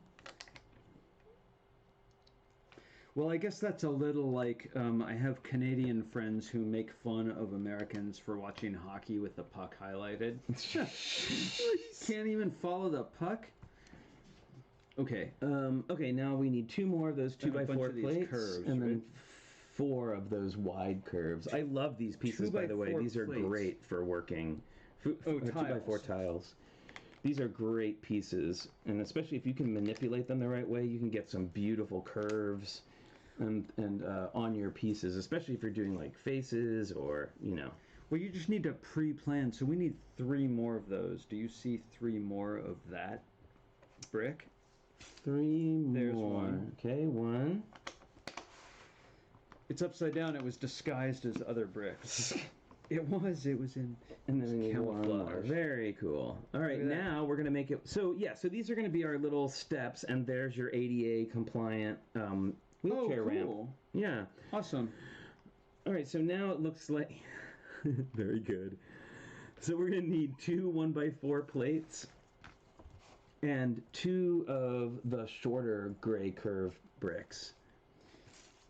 Well, I guess that's a little like I have Canadian friends who make fun of Americans for watching hockey with the puck highlighted. You can't even follow the puck. Okay. Okay, now we need 2 more of those 2x4 plates, curves, and then right? 4 of those wide curves. I love these pieces, by the way. 2x4 These are plates. great for working. 2x4 tiles. tiles. These are great pieces, and especially if you can manipulate them the right way, you can get some beautiful curves and on your pieces, especially if you're doing like faces or, you know. Well, you just need to pre-plan. So we need 3 more of those. Do you see 3 more of that brick? 3 more. There's one. Okay, 1. It's upside down. It was disguised as other bricks. It was in And then we need 1 more. camouflage. Very cool. All right, Look at that. now we're going to make it... So, yeah, so these are going to be our little steps, and there's your ADA compliant wheelchair ramp. Cool. Yeah. Awesome. All right, so now it looks like... Very good. So we're going to need 2 1x4 plates and 2 of the shorter gray curve bricks.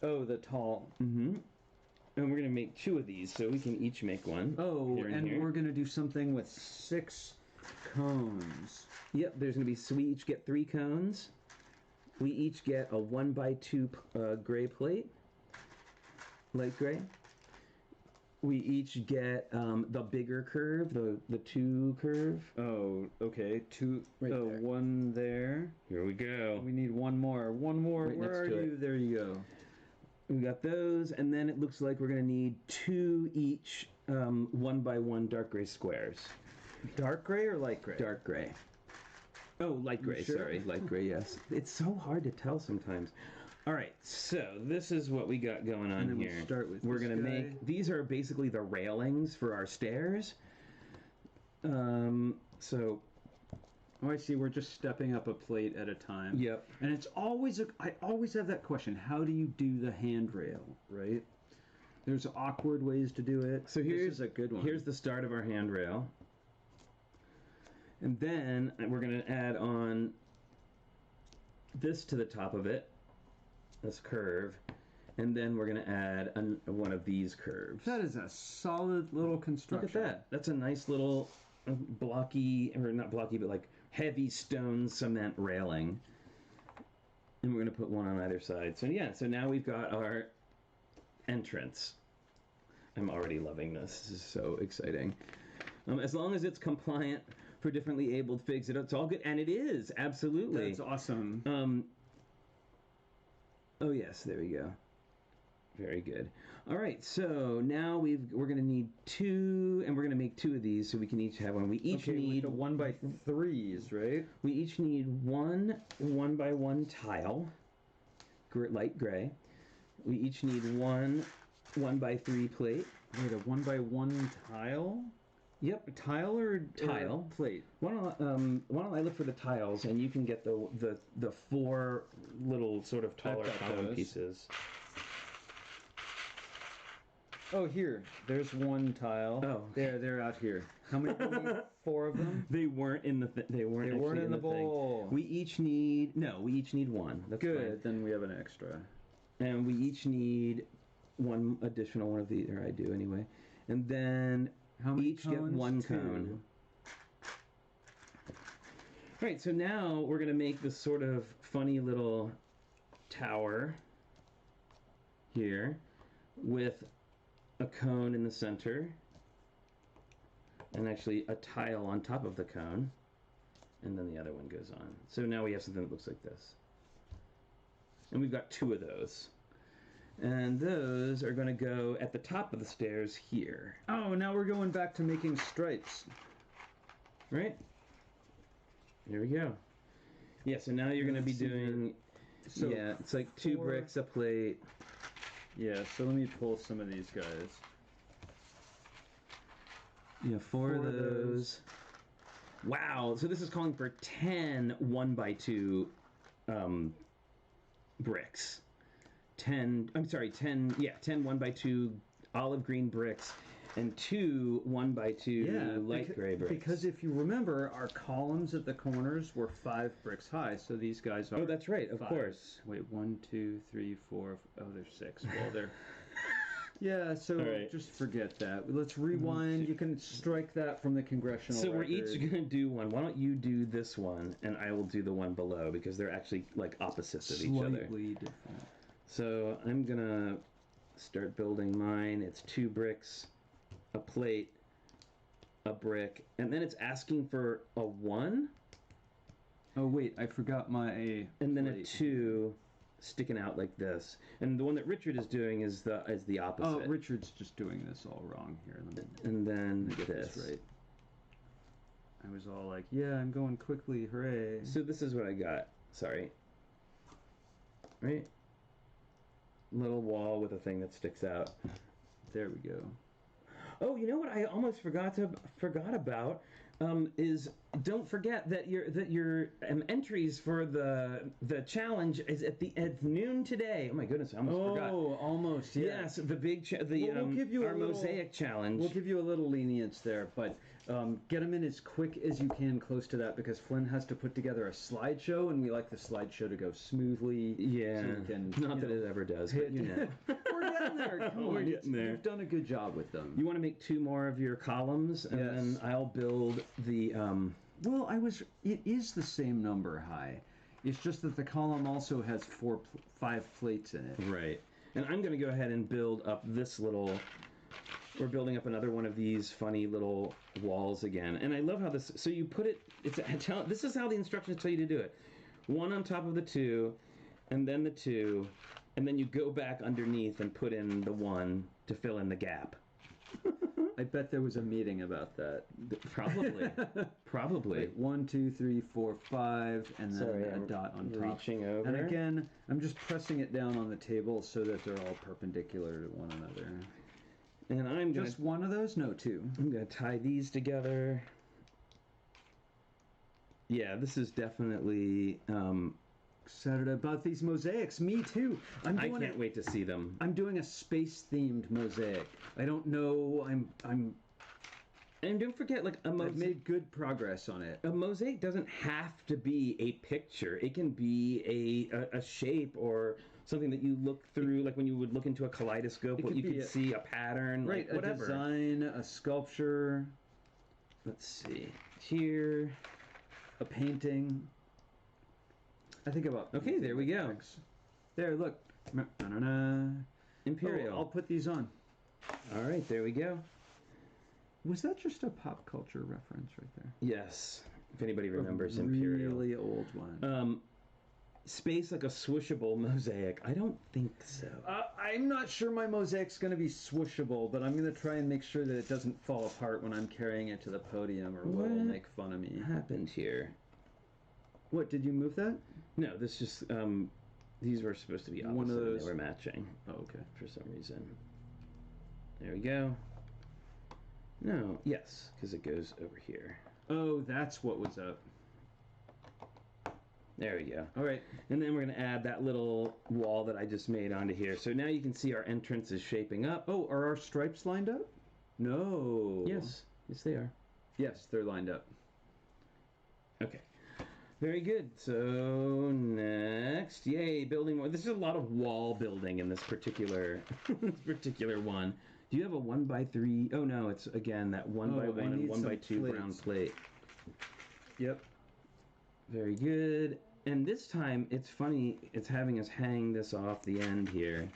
Oh, the tall. Mm-hmm. And we're going to make 2 of these, so we can each make one. Oh, Here and here. we're going to do something with 6 cones. Yep, there's going to be... So we each get 3 cones. We each get a 1x2 gray plate. Light gray. We each get the bigger curve, the 2 curve. Oh, okay. 2. Right Oh, there. 1 there. Here we go. We need 1 more. 1 more. Right Where next are to you? it. There you go. We got those, and then it looks like we're going to need 2 each 1x1 dark gray squares. Dark gray or light gray? Dark gray. Oh, light gray, sure? sorry. Light gray, yes. It's so hard to tell sometimes. All right, so this is what we got going on And then here. we'll start with We're this going to guy. make... These are basically the railings for our stairs. So... Oh, I see. We're just stepping up a plate at a time. Yep. And it's always I always have that question. How do you do the handrail, right? There's awkward ways to do it. So This here's is a good one. Here's the start of our handrail. And then we're going to add on this to the top of it, this curve, and then we're going to add one of these curves. That is a solid little Look construction. at that. That's a nice little blocky, or not blocky, but like heavy stone cement railing. And we're going to put one on either side. So yeah, so now we've got our entrance. I'm already loving this. This is so exciting. As long as it's compliant for differently abled figs, it's all good. And it is, absolutely. That's awesome. Oh yes, there we go. Very good. All right, so now we're going to need 2, and we're going to make 2 of these so we can each have one. We each need the 1x3s, right? We each need 1 1x1 tile, light gray. We each need 1 1x3 plate. Wait, a 1x1 tile? Yep, A tile or Tile. or plate? why don't I look for the tiles, and you can get the 4 little sort of taller got column those. pieces. Oh, here. There's 1 tile. Oh. They're out here. How many? We need 4 of them. They weren't in the they weren't They weren't actually in the thing. bowl. We each need 1. That's Good. Then we have an extra. fine. And we each need 1 additional one of these, or I do anyway. And then How many each get cones? 1 2. cone. All right, so now we're gonna make this sort of funny little tower here with a cone in the center, and actually a tile on top of the cone, and then the other one goes on. So now we have something that looks like this. And we've got 2 of those. And those are going to go at the top of the stairs here. Oh, now we're going back to making stripes. Right? There we go. Yeah, so now you're going to be Let's see here. doing... So yeah, it's like 2 4 bricks, a plate. Yeah, so let me pull some of these guys. Yeah, 4 of of those. those. Wow, so this is calling for 10 1x2 bricks. 10 1x2 olive green bricks and 2 1x2 light gray bricks. Because if you remember, our columns at the corners were 5 bricks high, so these guys are. Oh, that's right, of 5. course. Wait, 1, 2, 3, 4. Oh, there's 6. Well, they're. Yeah, so just forget that. Let's rewind. You can strike that from the congressional record. We're each going to do one. Why don't you do this one, and I will do the one below, because they're actually like opposites of each other. Slightly different. So I'm going to start building mine. It's 2 bricks, a plate, a brick, and then it's asking for a 1. Oh, wait, I forgot my and then plate. a 2 sticking out like this. And the one that Richard is doing is the opposite. Oh, Richard's just doing this all wrong here. And then this. That's right. I was all like, yeah, I'm going quickly, hooray. So this is what I got. Sorry. Right? Little wall with a thing that sticks out. There we go. Oh, you know what I almost forgot about is don't forget that your entries for the challenge is at noon today. Oh my goodness, I almost forgot. Oh, almost. Yeah. Yes, the big we'll give you our mosaic challenge. We'll give you a little lenience there, but get them in as quick as you can close to that, because Flynn has to put together a slideshow, and we like the slideshow to go smoothly. Yeah, so you can, not that it ever does, but you know. We're getting there. Come on, We're getting there. You've done a good job with them. You want to make 2 more of your columns, and then I'll build the. Well, it is the same number high. It's just that the column also has 5 plates in it. Right. And I'm going to go ahead and build up this little. We're building up another one of these funny little walls again. And I love how this. So you put it. This is how the instructions tell you to do it. 1 on top of the 2, and then the 2, and then you go back underneath and put in the 1 to fill in the gap. I bet there was a meeting about that. Probably. Probably. Wait, 1, 2, 3, 4, 5, and then a dot on top. Reaching over. And again, I'm just pressing it down on the table so that they're all perpendicular to one another. And I'm just one of those? No, 2. I'm going to tie these together. Yeah, this is definitely. Excited about these mosaics. Me too. I can't wait to see them. I'm doing a space-themed mosaic. I don't know. I'm. And don't forget, like I've made good progress on it. A mosaic doesn't have to be a picture. It can be a shape or something that you look through, like when you would look into a kaleidoscope, what you could see a pattern, right? Like whatever. A design, a sculpture. Let's see here, a painting. I think about. Okay, there we go. There, look. Imperial. Oh, I'll put these on. All right, there we go. Was that just a pop culture reference right there? Yes. If anybody remembers Imperial. Really old one. Space like a swooshable mosaic. I don't think so. I'm not sure my mosaic's going to be swooshable, but I'm going to try and make sure that it doesn't fall apart when I'm carrying it to the podium, or will make fun of me. What happened here? What, did you move that? No, this just, these were supposed to be opposite. One of those. They were matching. Oh, okay. For some reason. There we go. No, yes, because it goes over here. Oh, that's what was up. There we go. All right. And then we're going to add that little wall that I just made onto here. So now you can see our entrance is shaping up. Oh, are our stripes lined up? No. Yes. Yes, they are. Yes, they're lined up. Okay. Very good. So next, yay, building more. This is a lot of wall building in this particular one. Do you have a 1x3? Oh no, it's again that 1x1 and 1x2 brown plate. Yep. Very good. And this time, it's funny, it's having us hang this off the end here.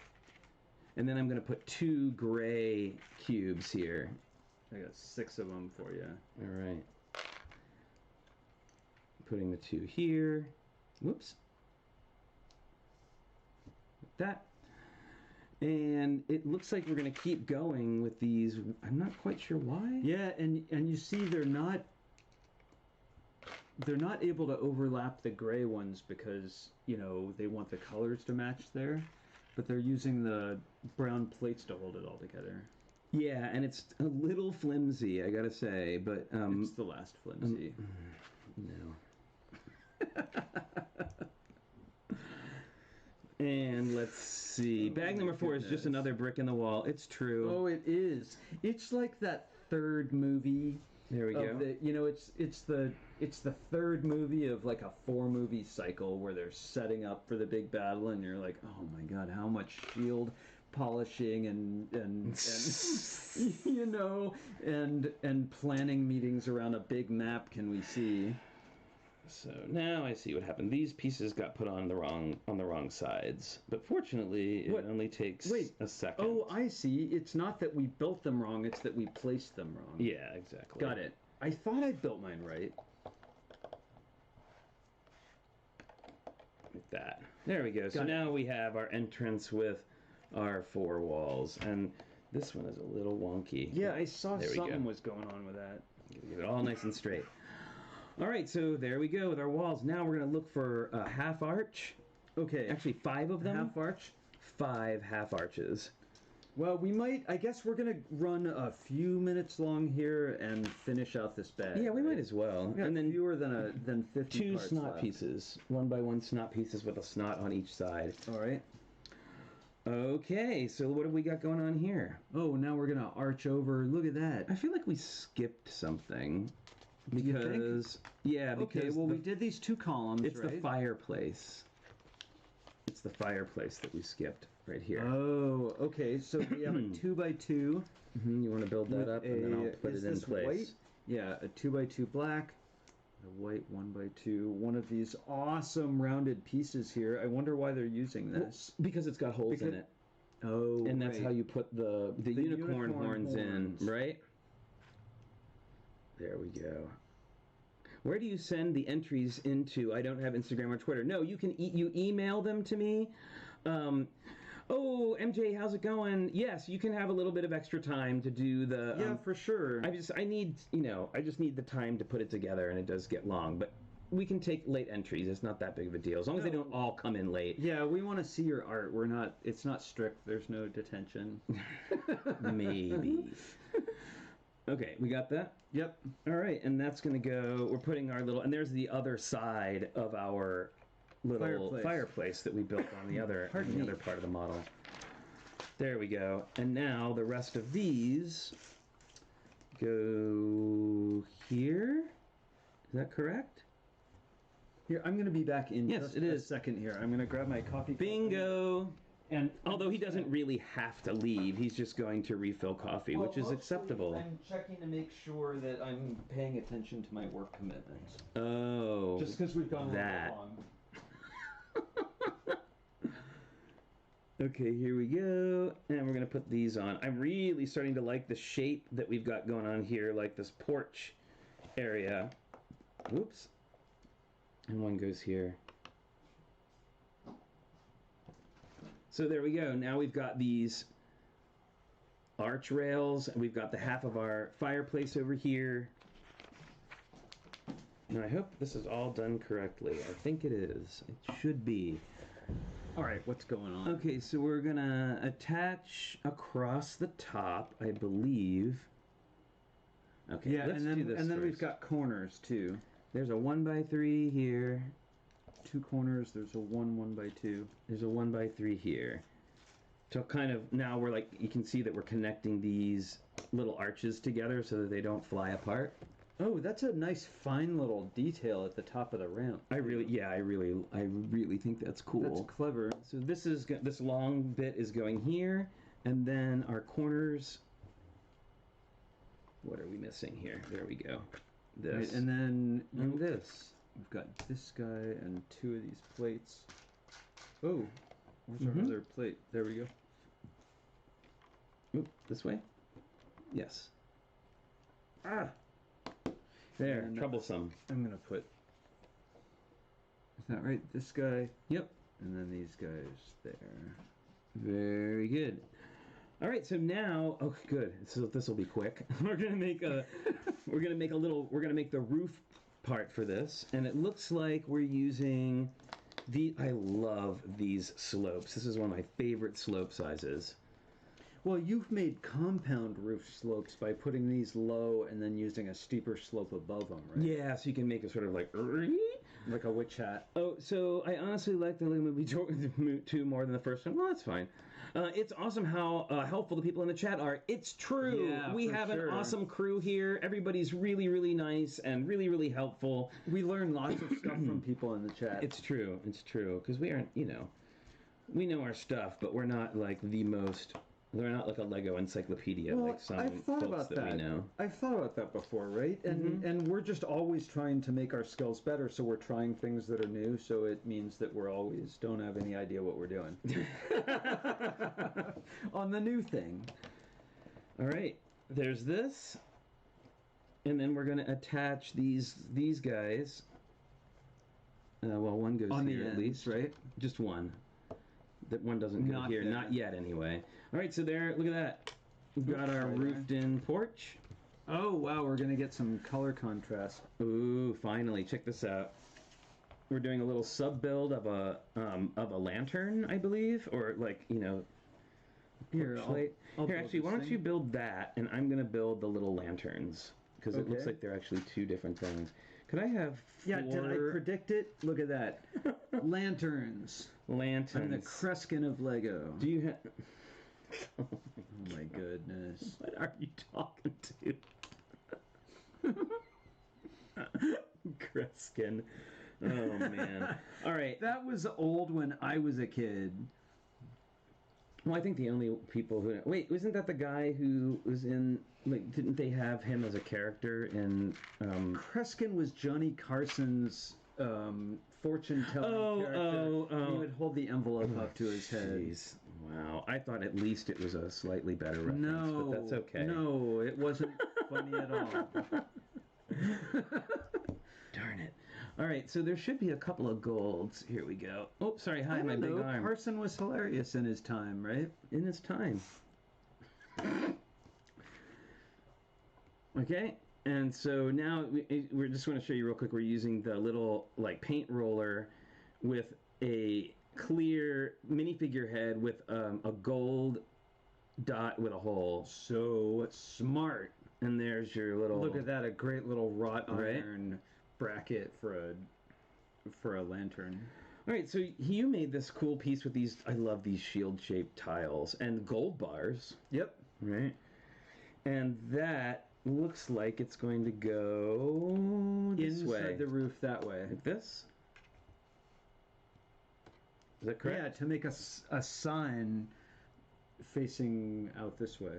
And then I'm going to put 2 gray cubes here. I got 6 of them for you. All right. Putting the 2 here. Whoops. Like that. And it looks like we're going to keep going with these. I'm not quite sure why. Yeah, and you see they're not able to overlap the gray ones because, you know, they want the colors to match there, but they're using the brown plates to hold it all together. Yeah, and it's a little flimsy, I gotta say, but it's the last flimsy. No. And let's see. Bag number 4 is just goodness. another brick in the wall. It's true. Oh, it is. It's like that third movie. There we go. It's the third movie of like a 4-movie cycle where they're setting up for the big battle, and you're like, oh my god, how much shield polishing and and planning meetings around a big map can we see? So now I see what happened. These pieces got put on the wrong sides, but fortunately, it only takes a second. Oh, I see. It's not that we built them wrong; it's that we placed them wrong. Yeah, exactly. Got it. I thought I built mine right. Like that. There we go. So Got it. now we have our entrance with our 4 walls, and this one is a little wonky. Yeah, I saw There we something go. was going on with that. Get it all nice and straight. All right, so there we go with our walls. Now we're going to look for a half arch. Okay. Actually, 5 of them. Half arch. 5 half arches. Well, we might. I guess we're gonna run a few minutes long here and finish out this bag. Yeah, we right? might as well. We got And then fewer than 50 2 parts snot left. pieces. 1 by 1 snot pieces with a snot on each side. All right. Okay, so what have we got going on here? Oh, now we're gonna arch over. Look at that. I feel like we skipped something. Do you think? Because yeah, Okay. because Well, we did these 2 columns. it's right? the fireplace. It's the fireplace that we skipped right here. Oh, okay. So we have a 2x2. You want to build that with up, and then I'll put is it in this place. White? Yeah, a 2x2 black, a white 1x2. One of these awesome rounded pieces here. I wonder why they're using this. Because it's got holes in it, Oh, and that's right. how you put the unicorn horns horns. in, right? There we go. Where do you send the entries into? I don't have Instagram or Twitter. No, you can you email them to me. Oh, MJ, how's it going? Yes, you can have a little bit of extra time to do the. Yeah, for sure. I just need the time to put it together, and it does get long, but we can take late entries. It's not that big of a deal, as long as they don't all come in late. Yeah, we want to see your art. We're not. It's not strict. There's no detention. Maybe. Okay, we got that? Yep. All right, and that's going to go, we're putting our little, and there's the other side of our little fireplace that we built on the other part of the model. There we go. And now the rest of these go here. Is that correct? Here, I'm going to be back in Yes, just it a is. second here. I'm going to grab my coffee cup. Bingo! And Although he doesn't really have to leave, he's just going to refill coffee, which is acceptable. I'm checking to make sure that I'm paying attention to my work commitments. Oh, Just because we've gone a that. little long. Okay, here we go. And we're going to put these on. I'm really starting to like the shape that we've got going on here, like this porch area. Whoops. And one goes here. So there we go. Now we've got these arch rails, and we've got the half of our fireplace over here. And I hope this is all done correctly. I think it is. It should be. All right, what's going on? Okay, so we're gonna attach across the top, I believe. Okay, Yeah, let's do this and then we've first. got corners too. There's a 1x3 here. 2 corners. There's a 1x2. There's a 1x3 here. So kind of now we're like, you can see that we're connecting these little arches together so that they don't fly apart. Oh, that's a nice, fine little detail at the top of the ramp. I really think that's cool. That's clever. So this long bit is going here, and then our corners. What are we missing here? There we go. This Right, and then and this. we've got this guy and 2 of these plates. Oh, where's our other plate? There we go. Oop, this way? Yes. Ah! There, And troublesome. I'm gonna put. Is that right? This guy, Yep. and then these guys there. Very good. All right, so now, oh, good. So this will be quick. We're gonna make the roof part for this, and it looks like we're using I love these slopes. This is one of my favorite slope sizes. Well, you've made compound roof slopes by putting these low and then using a steeper slope above them, right? Yeah, so you can make it sort of like, like a witch hat. Oh, so I honestly like the Lego Movie 2 more than the first one. Well, that's fine. It's awesome how helpful the people in the chat are. It's true. Yeah, we for have sure. an awesome crew here. Everybody's really, really nice and really, really helpful. We learn lots of stuff from people in the chat. It's true. It's true. Because we aren't, we know our stuff, but we're not like the most... They're not like a Lego encyclopedia like some folks that we know. I've thought about that before, right? And we're just always trying to make our skills better, so we're trying things that are new, so it means that we're always don't have any idea what we're doing. On the new thing. All right, there's this. And then we're going to attach these guys. Well, one goes on here the at least, right? Just one. That one doesn't go here, not yet anyway. All right, so there, look at that. We've got our roofed-in porch. Oh, wow, we're going to get some color contrast. Ooh, finally, check this out. We're doing a little sub-build of a lantern, I believe, or like, Here, I'll here, actually, why don't you build that, and I'm going to build the little lanterns, because it looks like they're actually two different things. Could I have 4... Yeah, did I predict it? Look at that. Lanterns. Lanterns. I'm the Kreskin of Lego. Do you have... Oh my goodness. What are you talking to? Kreskin. Oh, man. All right. That was old when I was a kid. Well, I think the only people who... Wait, wasn't that the guy who was in... Like, didn't they have him as a character in... Kreskin was Johnny Carson's fortune-telling character. He would hold the envelope up to his head. Jeez. Wow. I thought at least it was a slightly better reference, but that's okay. No, it wasn't funny at all. Darn it. All right, so there should be a couple of golds. Here we go. Oh, sorry. Hi, my big arm. Carson was hilarious in his time, right? In his time. Okay, and so now we're just going to show you real quick. We're using the little like paint roller with a clear minifigure head with a gold dot with a hole. So smart. And there's your little... Look at that, a great little wrought iron bracket for a lantern. All right, so you made this cool piece with these... I love these shield-shaped tiles and gold bars. Yep. Right. And that looks like it's going to go this way. Inside the roof that way. Like this? Is that correct? Yeah, to make a sign facing out this way.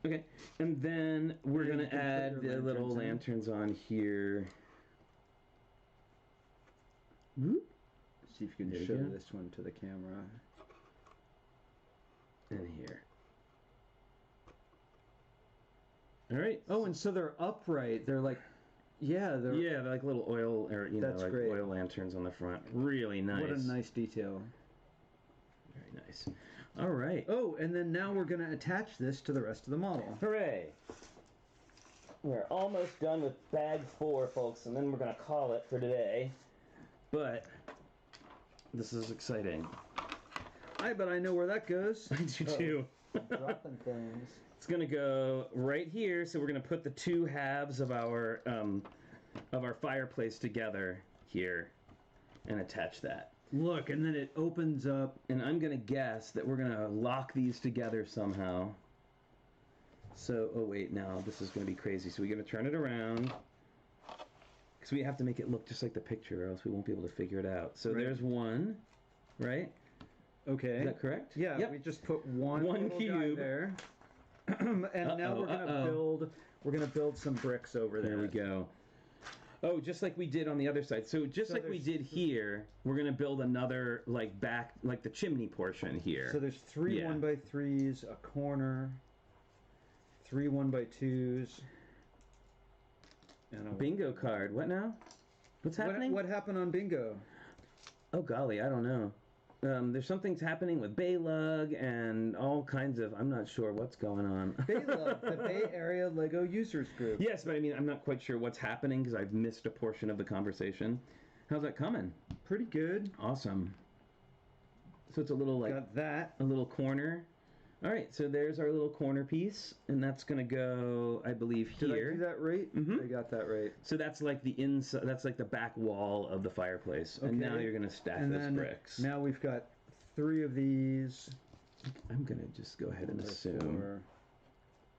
Okay, and then we're going to add the little lanterns on here. Whoop. See if you can show this one to the camera. And here. All right. Oh, and so they're upright. They're like, they're like little oil, or like great. oil lanterns on the front. Really nice. What a nice detail. Very nice. All right. Oh, and then now we're going to attach this to the rest of the model. Hooray! We're almost done with bag 4, folks, and then we're going to call it for today. But this is exciting. I bet I know where that goes. I do too. Dropping things. It's going to go right here, so we're going to put the two halves of our fireplace together here and attach that. Look, and then it opens up. And I'm going to guess that we're going to lock these together somehow. So, oh wait, now this is going to be crazy. So we're going to turn it around. Because we have to make it look just like the picture, or else we won't be able to figure it out. So there's one, right? Okay. Is that correct? Yeah, we just put one cube there. And now we're going to build some bricks over there. There we go. Oh, just like we did on the other side. So just like we did here, we're going to build another, like the chimney portion here. So there's 3 1x3s, a corner, 3 1x2s, and a bingo card. What now? What's happening? What happened on bingo? Oh, golly, I don't know. There's something's happening with Baylug and all kinds of... I'm not sure what's going on. Baylug, the Bay Area Lego Users Group. Yes, but I mean, I'm not quite sure what's happening because I've missed a portion of the conversation. How's that coming? Pretty good. Awesome. So it's a little like... Got that. A little corner All right, so there's our little corner piece, and that's gonna go, I believe, Did here. I do that right? Mhm. I got that right. So that's like the inside. That's like the back wall of the fireplace. And now Okay. you're gonna stack And those then bricks. now we've got 3 of these. I'm gonna just go ahead and assume, 4.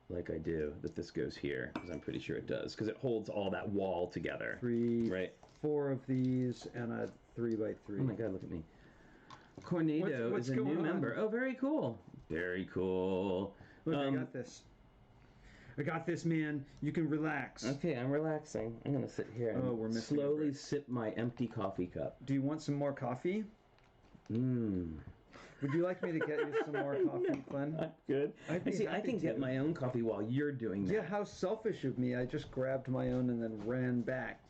like I do, that this goes here because I'm pretty sure it does because it holds all that wall together. 3, Right. 4 of these, and a 3 by 3. Oh my God! Look at me. Cornado What's is a going new on? member. Oh, very cool. Very cool. Look, I got this. I got this, man. You can relax. Okay, I'm relaxing. I'm gonna sit here and Oh, we're missing a slowly brick. sip my empty coffee cup. Do you want some more coffee? Mmm. Would you like me to get you some more coffee, Flynn? Not good. I'd be See, I happy can get to. my own coffee while you're doing that. Yeah, how selfish of me. I just grabbed my own and then ran back.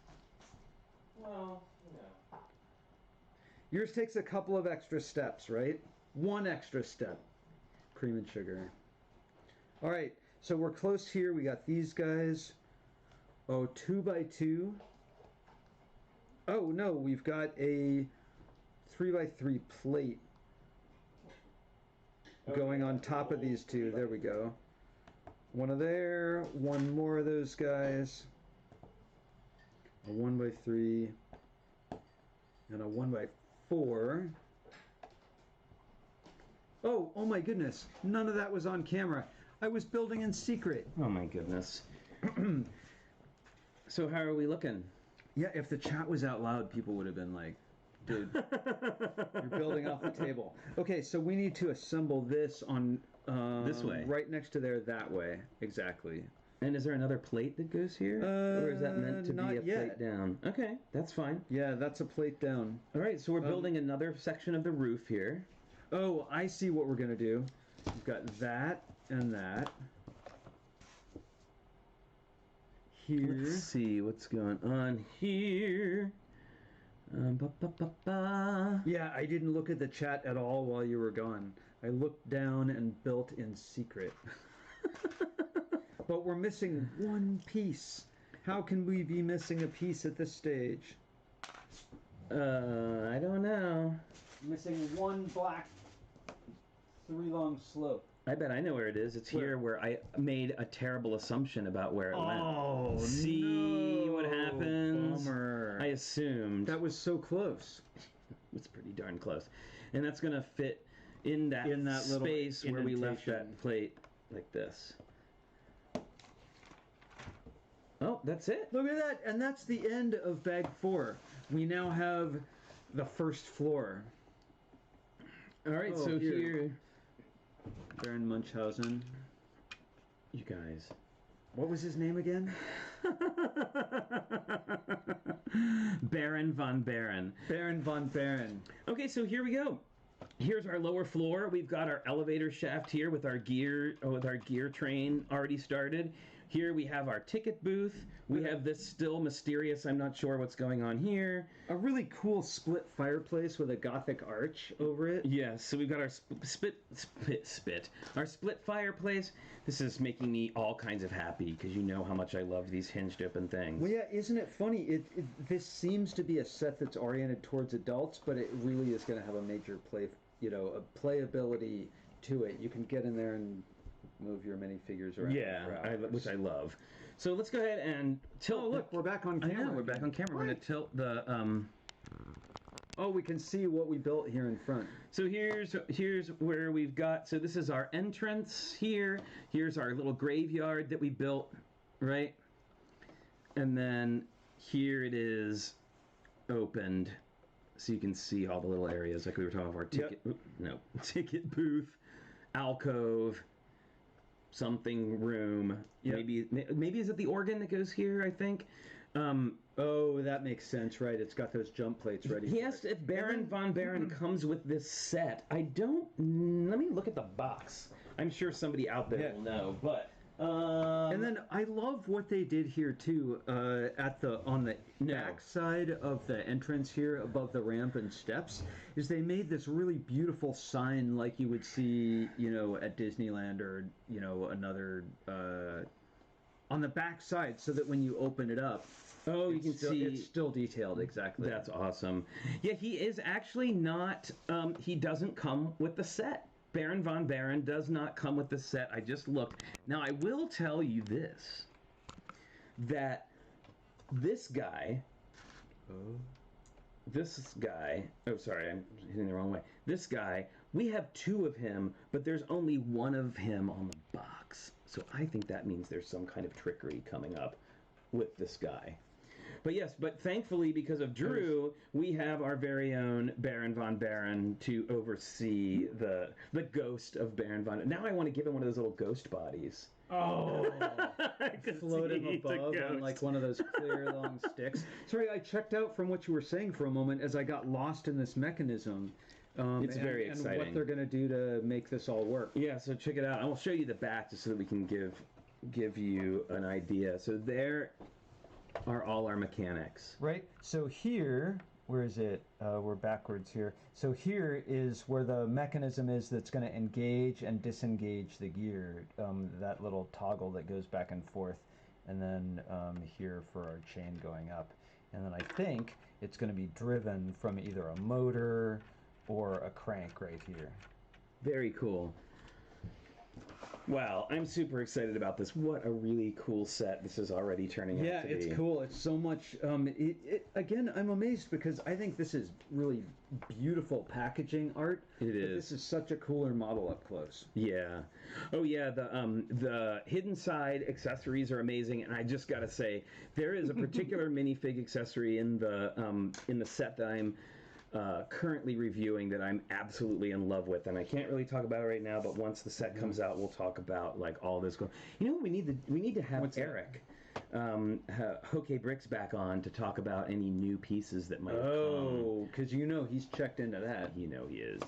Well, Yours takes a couple of extra steps, right? 1 extra step. Cream and sugar. All right, so we're close here. We got these guys. Oh, 2 by 2. Oh, no, we've got a 3 by 3 plate going on top of these 2. There we go. One of there, 1 more of those guys. A 1 by 3 and a 1 by 4. Oh my goodness. None of that was on camera. I was building in secret. oh my goodness. So how are we looking? Yeah, if the chat was out loud, people would have been like, dude, you're building off the table. Okay, so we need to assemble this on... This way. Right next to there, that way. Exactly. And is there another plate that goes here? Or is that meant to not be a yet. plate down? Okay, that's fine. Yeah, that's a plate down. All right, so we're building another section of the roof here. Oh, I see what we're going to do. We've got that and that. Here. Let's see what's going on here. Ba, ba, ba, ba. Yeah, I didn't look at the chat at all while you were gone. I looked down and built in secret. But we're missing 1 piece. How can we be missing a piece at this stage? I don't know. Missing 1 black 3 long slope. I bet I know where it is. It's here where I made a terrible assumption about where it went. Oh, See no. what happens? Bummer. I assumed. That was so close. It's pretty darn close. And that's going to fit in that little space where we left indentation. that plate like this. Oh, that's it. Look at that, and that's the end of bag 4. We now have the first floor. All right, Oh, so here. here, Baron Munchausen. you guys. What was his name again? Baron von Baron. Baron von Baron. Okay, so here we go. Here's our lower floor. We've got our elevator shaft here with our gear train already started. Here we have our ticket booth. We have this still mysterious, I'm not sure what's going on here. A really cool split fireplace with a Gothic arch over it. Yes, so we've got our our split fireplace. This is making me all kinds of happy because you know how much I love these hinged open things. Well, yeah, isn't it funny? This seems to be a set that's oriented towards adults, but it really is going to have a major a playability to it. You can get in there and move your minifigures around. Yeah, for hours. which I love. So let's go ahead and tilt. Oh, look, we're back on I camera. know, we're back on camera. We're going to tilt the... Oh, we can see what we built here in front. So here's where we've got, so this is our entrance here. Here's our little graveyard that we built, right? And then here it is opened, so you can see all the little areas like we were talking about, our ticket, ticket booth, alcove, something room. Yep. Maybe is it the organ that goes here, I think? Oh, that makes sense, right? It's got those jump plates ready. He asked if Baron von Baron comes with this set. I don't. Let me look at the box. I'm sure somebody out there will know. But and then I love what they did here too. On the back side of the entrance here, above the ramp and steps, is they made this really beautiful sign like you would see, at Disneyland or another. On the back side, so that when you open it up, you can see it's still detailed exactly. That's awesome. Yeah, he is actually not. He doesn't come with the set. Baron von Baron does not come with the set. I just looked. Now, I will tell you this, that this guy, oh, sorry, I'm hitting the wrong way. This guy, we have 2 of him, but there's only 1 of him on the box. So I think that means there's some kind of trickery coming up with this guy. But yes, but thankfully, because of Drew, we have our very own Baron von Baron to oversee the ghost of Baron von. Now I want to give him one of those little ghost bodies. Oh, floating above on like one of those clear long sticks. Sorry, I checked out from what you were saying for a moment as I got lost in this mechanism. It's very exciting. And what they're going to do to make this all work. Yeah, so check it out. I will show you the back just so that we can give you an idea. So there are all our mechanics. Right. So here, where is it? We're backwards here. So here is where the mechanism is that's going to engage and disengage the gear. That little toggle that goes back and forth. And then here for our chain going up. And then I think it's going to be driven from either a motor or a crank right here. Very cool. Wow, I'm super excited about this. What a really cool set this is already turning out to be. Yeah, it's cool. It's so much... again, I'm amazed because I think this is really beautiful packaging art. It is. This is such a cooler model up close. Yeah. Oh yeah, the hidden side accessories are amazing, and I just gotta say, there is a particular minifig accessory in the set that I'm currently reviewing that I'm absolutely in love with, and I can't really talk about it right now, but once the set comes out, we'll talk about like all this. You know what we need to have Eric, TrickyBricks back on to talk about any new pieces that might come. Oh, because you know he's checked into that. You know he is.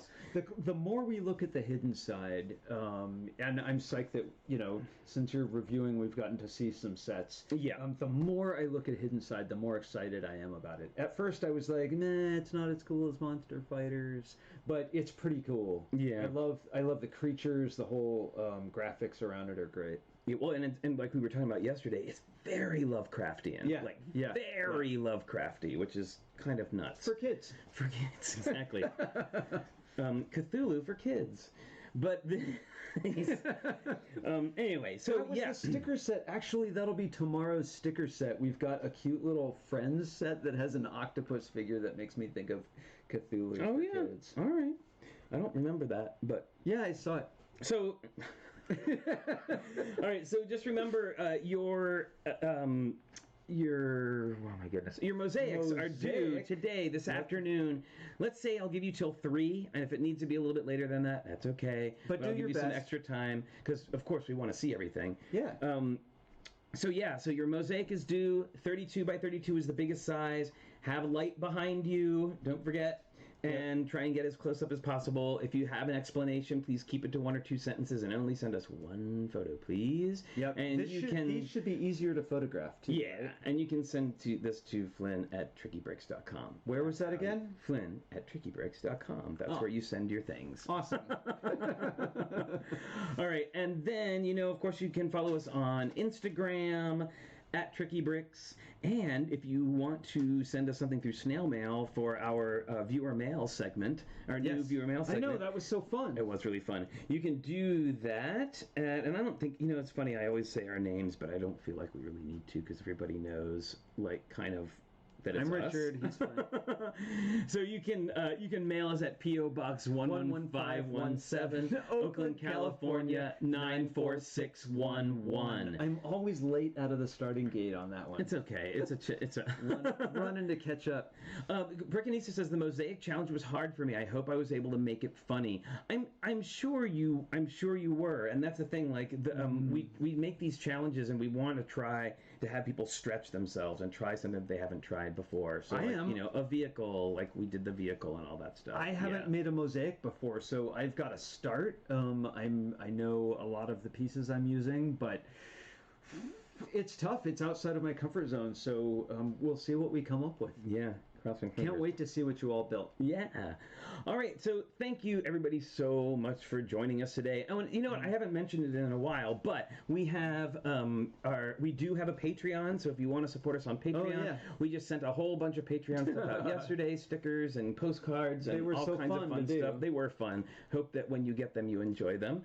The more we look at the hidden side, and I'm psyched that, you know, since you're reviewing, we've gotten to see some sets. Yeah. The more I look at hidden side, the more excited I am about it. At first, I was like, nah, it's not as cool as Monster Fighters, but it's pretty cool. Yeah. I love the creatures. The whole graphics around it are great. Yeah, well, and like we were talking about yesterday, it's very Lovecraftian. Yeah. Like, very Lovecrafty, which is kind of nuts. For kids. For kids, exactly. Cthulhu for kids. But anyway, so that was the sticker set. Actually, that'll be tomorrow's sticker set. We've got a cute little Friends set that has an octopus figure that makes me think of Cthulhu for kids. All right. I don't remember that, but yeah, I saw it. So all right, so just remember your oh my goodness, your mosaics are due today, this afternoon. Let's say I'll give you till 3, and if it needs to be a little bit later than that, that's okay. But I'll give you some extra time, because of course we want to see everything. Yeah. So your mosaic is due. 32 by 32 is the biggest size. Have light behind you. Don't forget. And try and get as close up as possible. If you have an explanation, please keep it to 1 or 2 sentences and only send us 1 photo, please. Yep. And these should be easier to photograph, too. Yeah, right? And you can send this to Flynn at TrickyBricks.com. Where was that again? Flynn at TrickyBricks.com. That's where you send your things. Awesome. All right, and then, of course, you can follow us on Instagram at TrickyBricks, and if you want to send us something through snail mail for our viewer mail segment, our new viewer mail segment. I know, that was so fun. It was really fun. You can do that, and I don't think, it's funny, I always say our names, but I don't feel like we really need to, because everybody knows, like, kind of, that it's I'm us. Richard, he's fine. So you can mail us at P.O. Box 11517, Oakland, California 94611. I'm always late out of the starting gate on that one. It's okay. It's a running to catch up. Brickanisa says the mosaic challenge was hard for me. I hope I was able to make it funny. I'm sure you were, and that's the thing. Like we make these challenges and we want to try to have people stretch themselves and try something that they haven't tried before. So a vehicle, like we did the vehicle and all that stuff. I haven't made a mosaic before, so I've got to start. I know a lot of the pieces I'm using, but It's tough. It's outside of my comfort zone. So we'll see what we come up with. Yeah. Can't wait to see what you all built. Yeah. All right. So thank you everybody so much for joining us today. Oh, and you know what? I haven't mentioned it in a while, but we have we do have a Patreon. So if you want to support us on Patreon, we just sent a whole bunch of Patreon stuff out yesterday, stickers and postcards and all kinds of fun stuff. They were fun. Hope that when you get them, you enjoy them.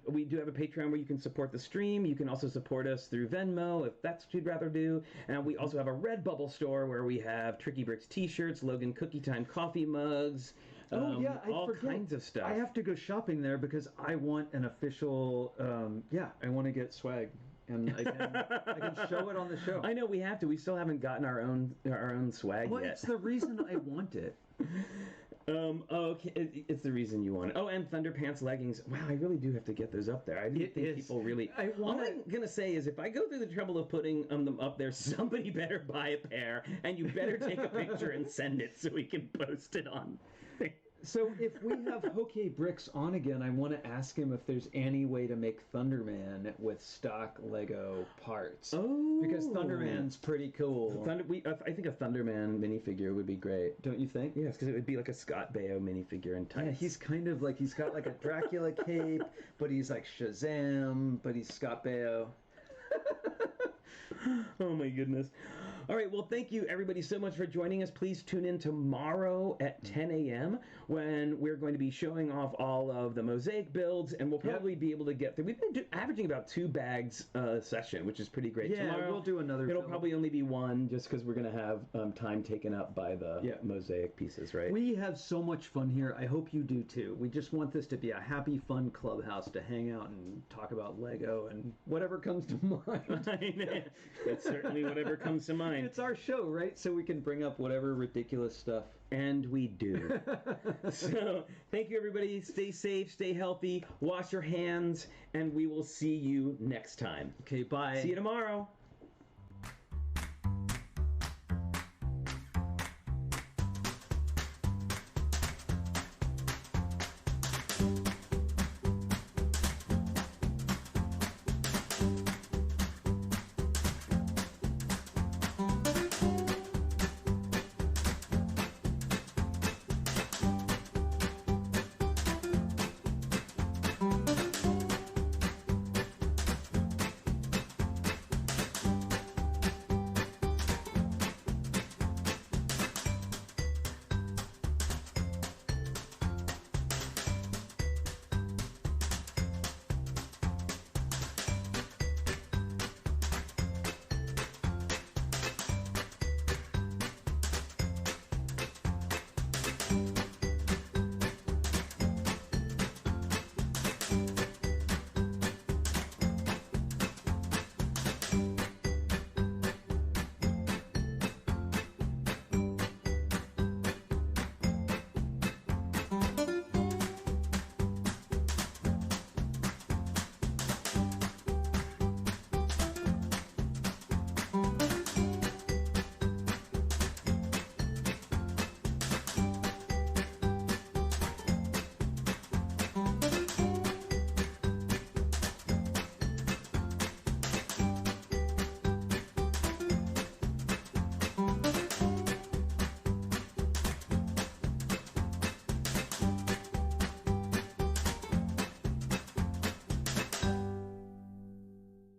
We do have a Patreon where you can support the stream. You can also support us through Venmo if that's what you'd rather do. And we also have a Redbubble store where we have TrickyBricks t-shirts, Logan Cookie Time coffee mugs, all kinds of stuff. I have to go shopping there because I want an official, I want to get swag. And I can show it on the show. I know we have to. We still haven't gotten our own swag yet. It's the reason I want it. Okay, it's the reason you want it. Oh, and Thunderpants leggings. Wow, I really do have to get those up there. I didn't think people really... All I'm going to say is if I go through the trouble of putting them up there, somebody better buy a pair, and you better take a picture and send it so we can post it on. So if we have TrickyBricks on again, I want to ask him if there's any way to make Thunderman with stock Lego parts. Oh, because Thunderman's pretty cool. I think a Thunderman minifigure would be great. Don't you think? Yes, because it would be like a Scott Baio minifigure in tights. Yeah, he's kind of like, he's got like a Dracula cape, but he's like Shazam, but he's Scott Baio. Oh my goodness. All right, well, thank you everybody so much for joining us. Please tune in tomorrow at 10 a.m. when we're going to be showing off all of the mosaic builds, and we'll probably be able to get through. We've been averaging about 2 bags a session, which is pretty great. Yeah, tomorrow, we'll do another. It'll probably only be 1 just because we're going to have time taken up by the mosaic pieces, right? We have so much fun here. I hope you do too. We just want this to be a happy, fun clubhouse to hang out and talk about Lego and whatever comes to mind. That's certainly whatever comes to mind. It's our show, right? So we can bring up whatever ridiculous stuff. And we do. So, thank you everybody. Stay safe, stay healthy, wash your hands, and we will see you next time. Okay, bye. See you tomorrow.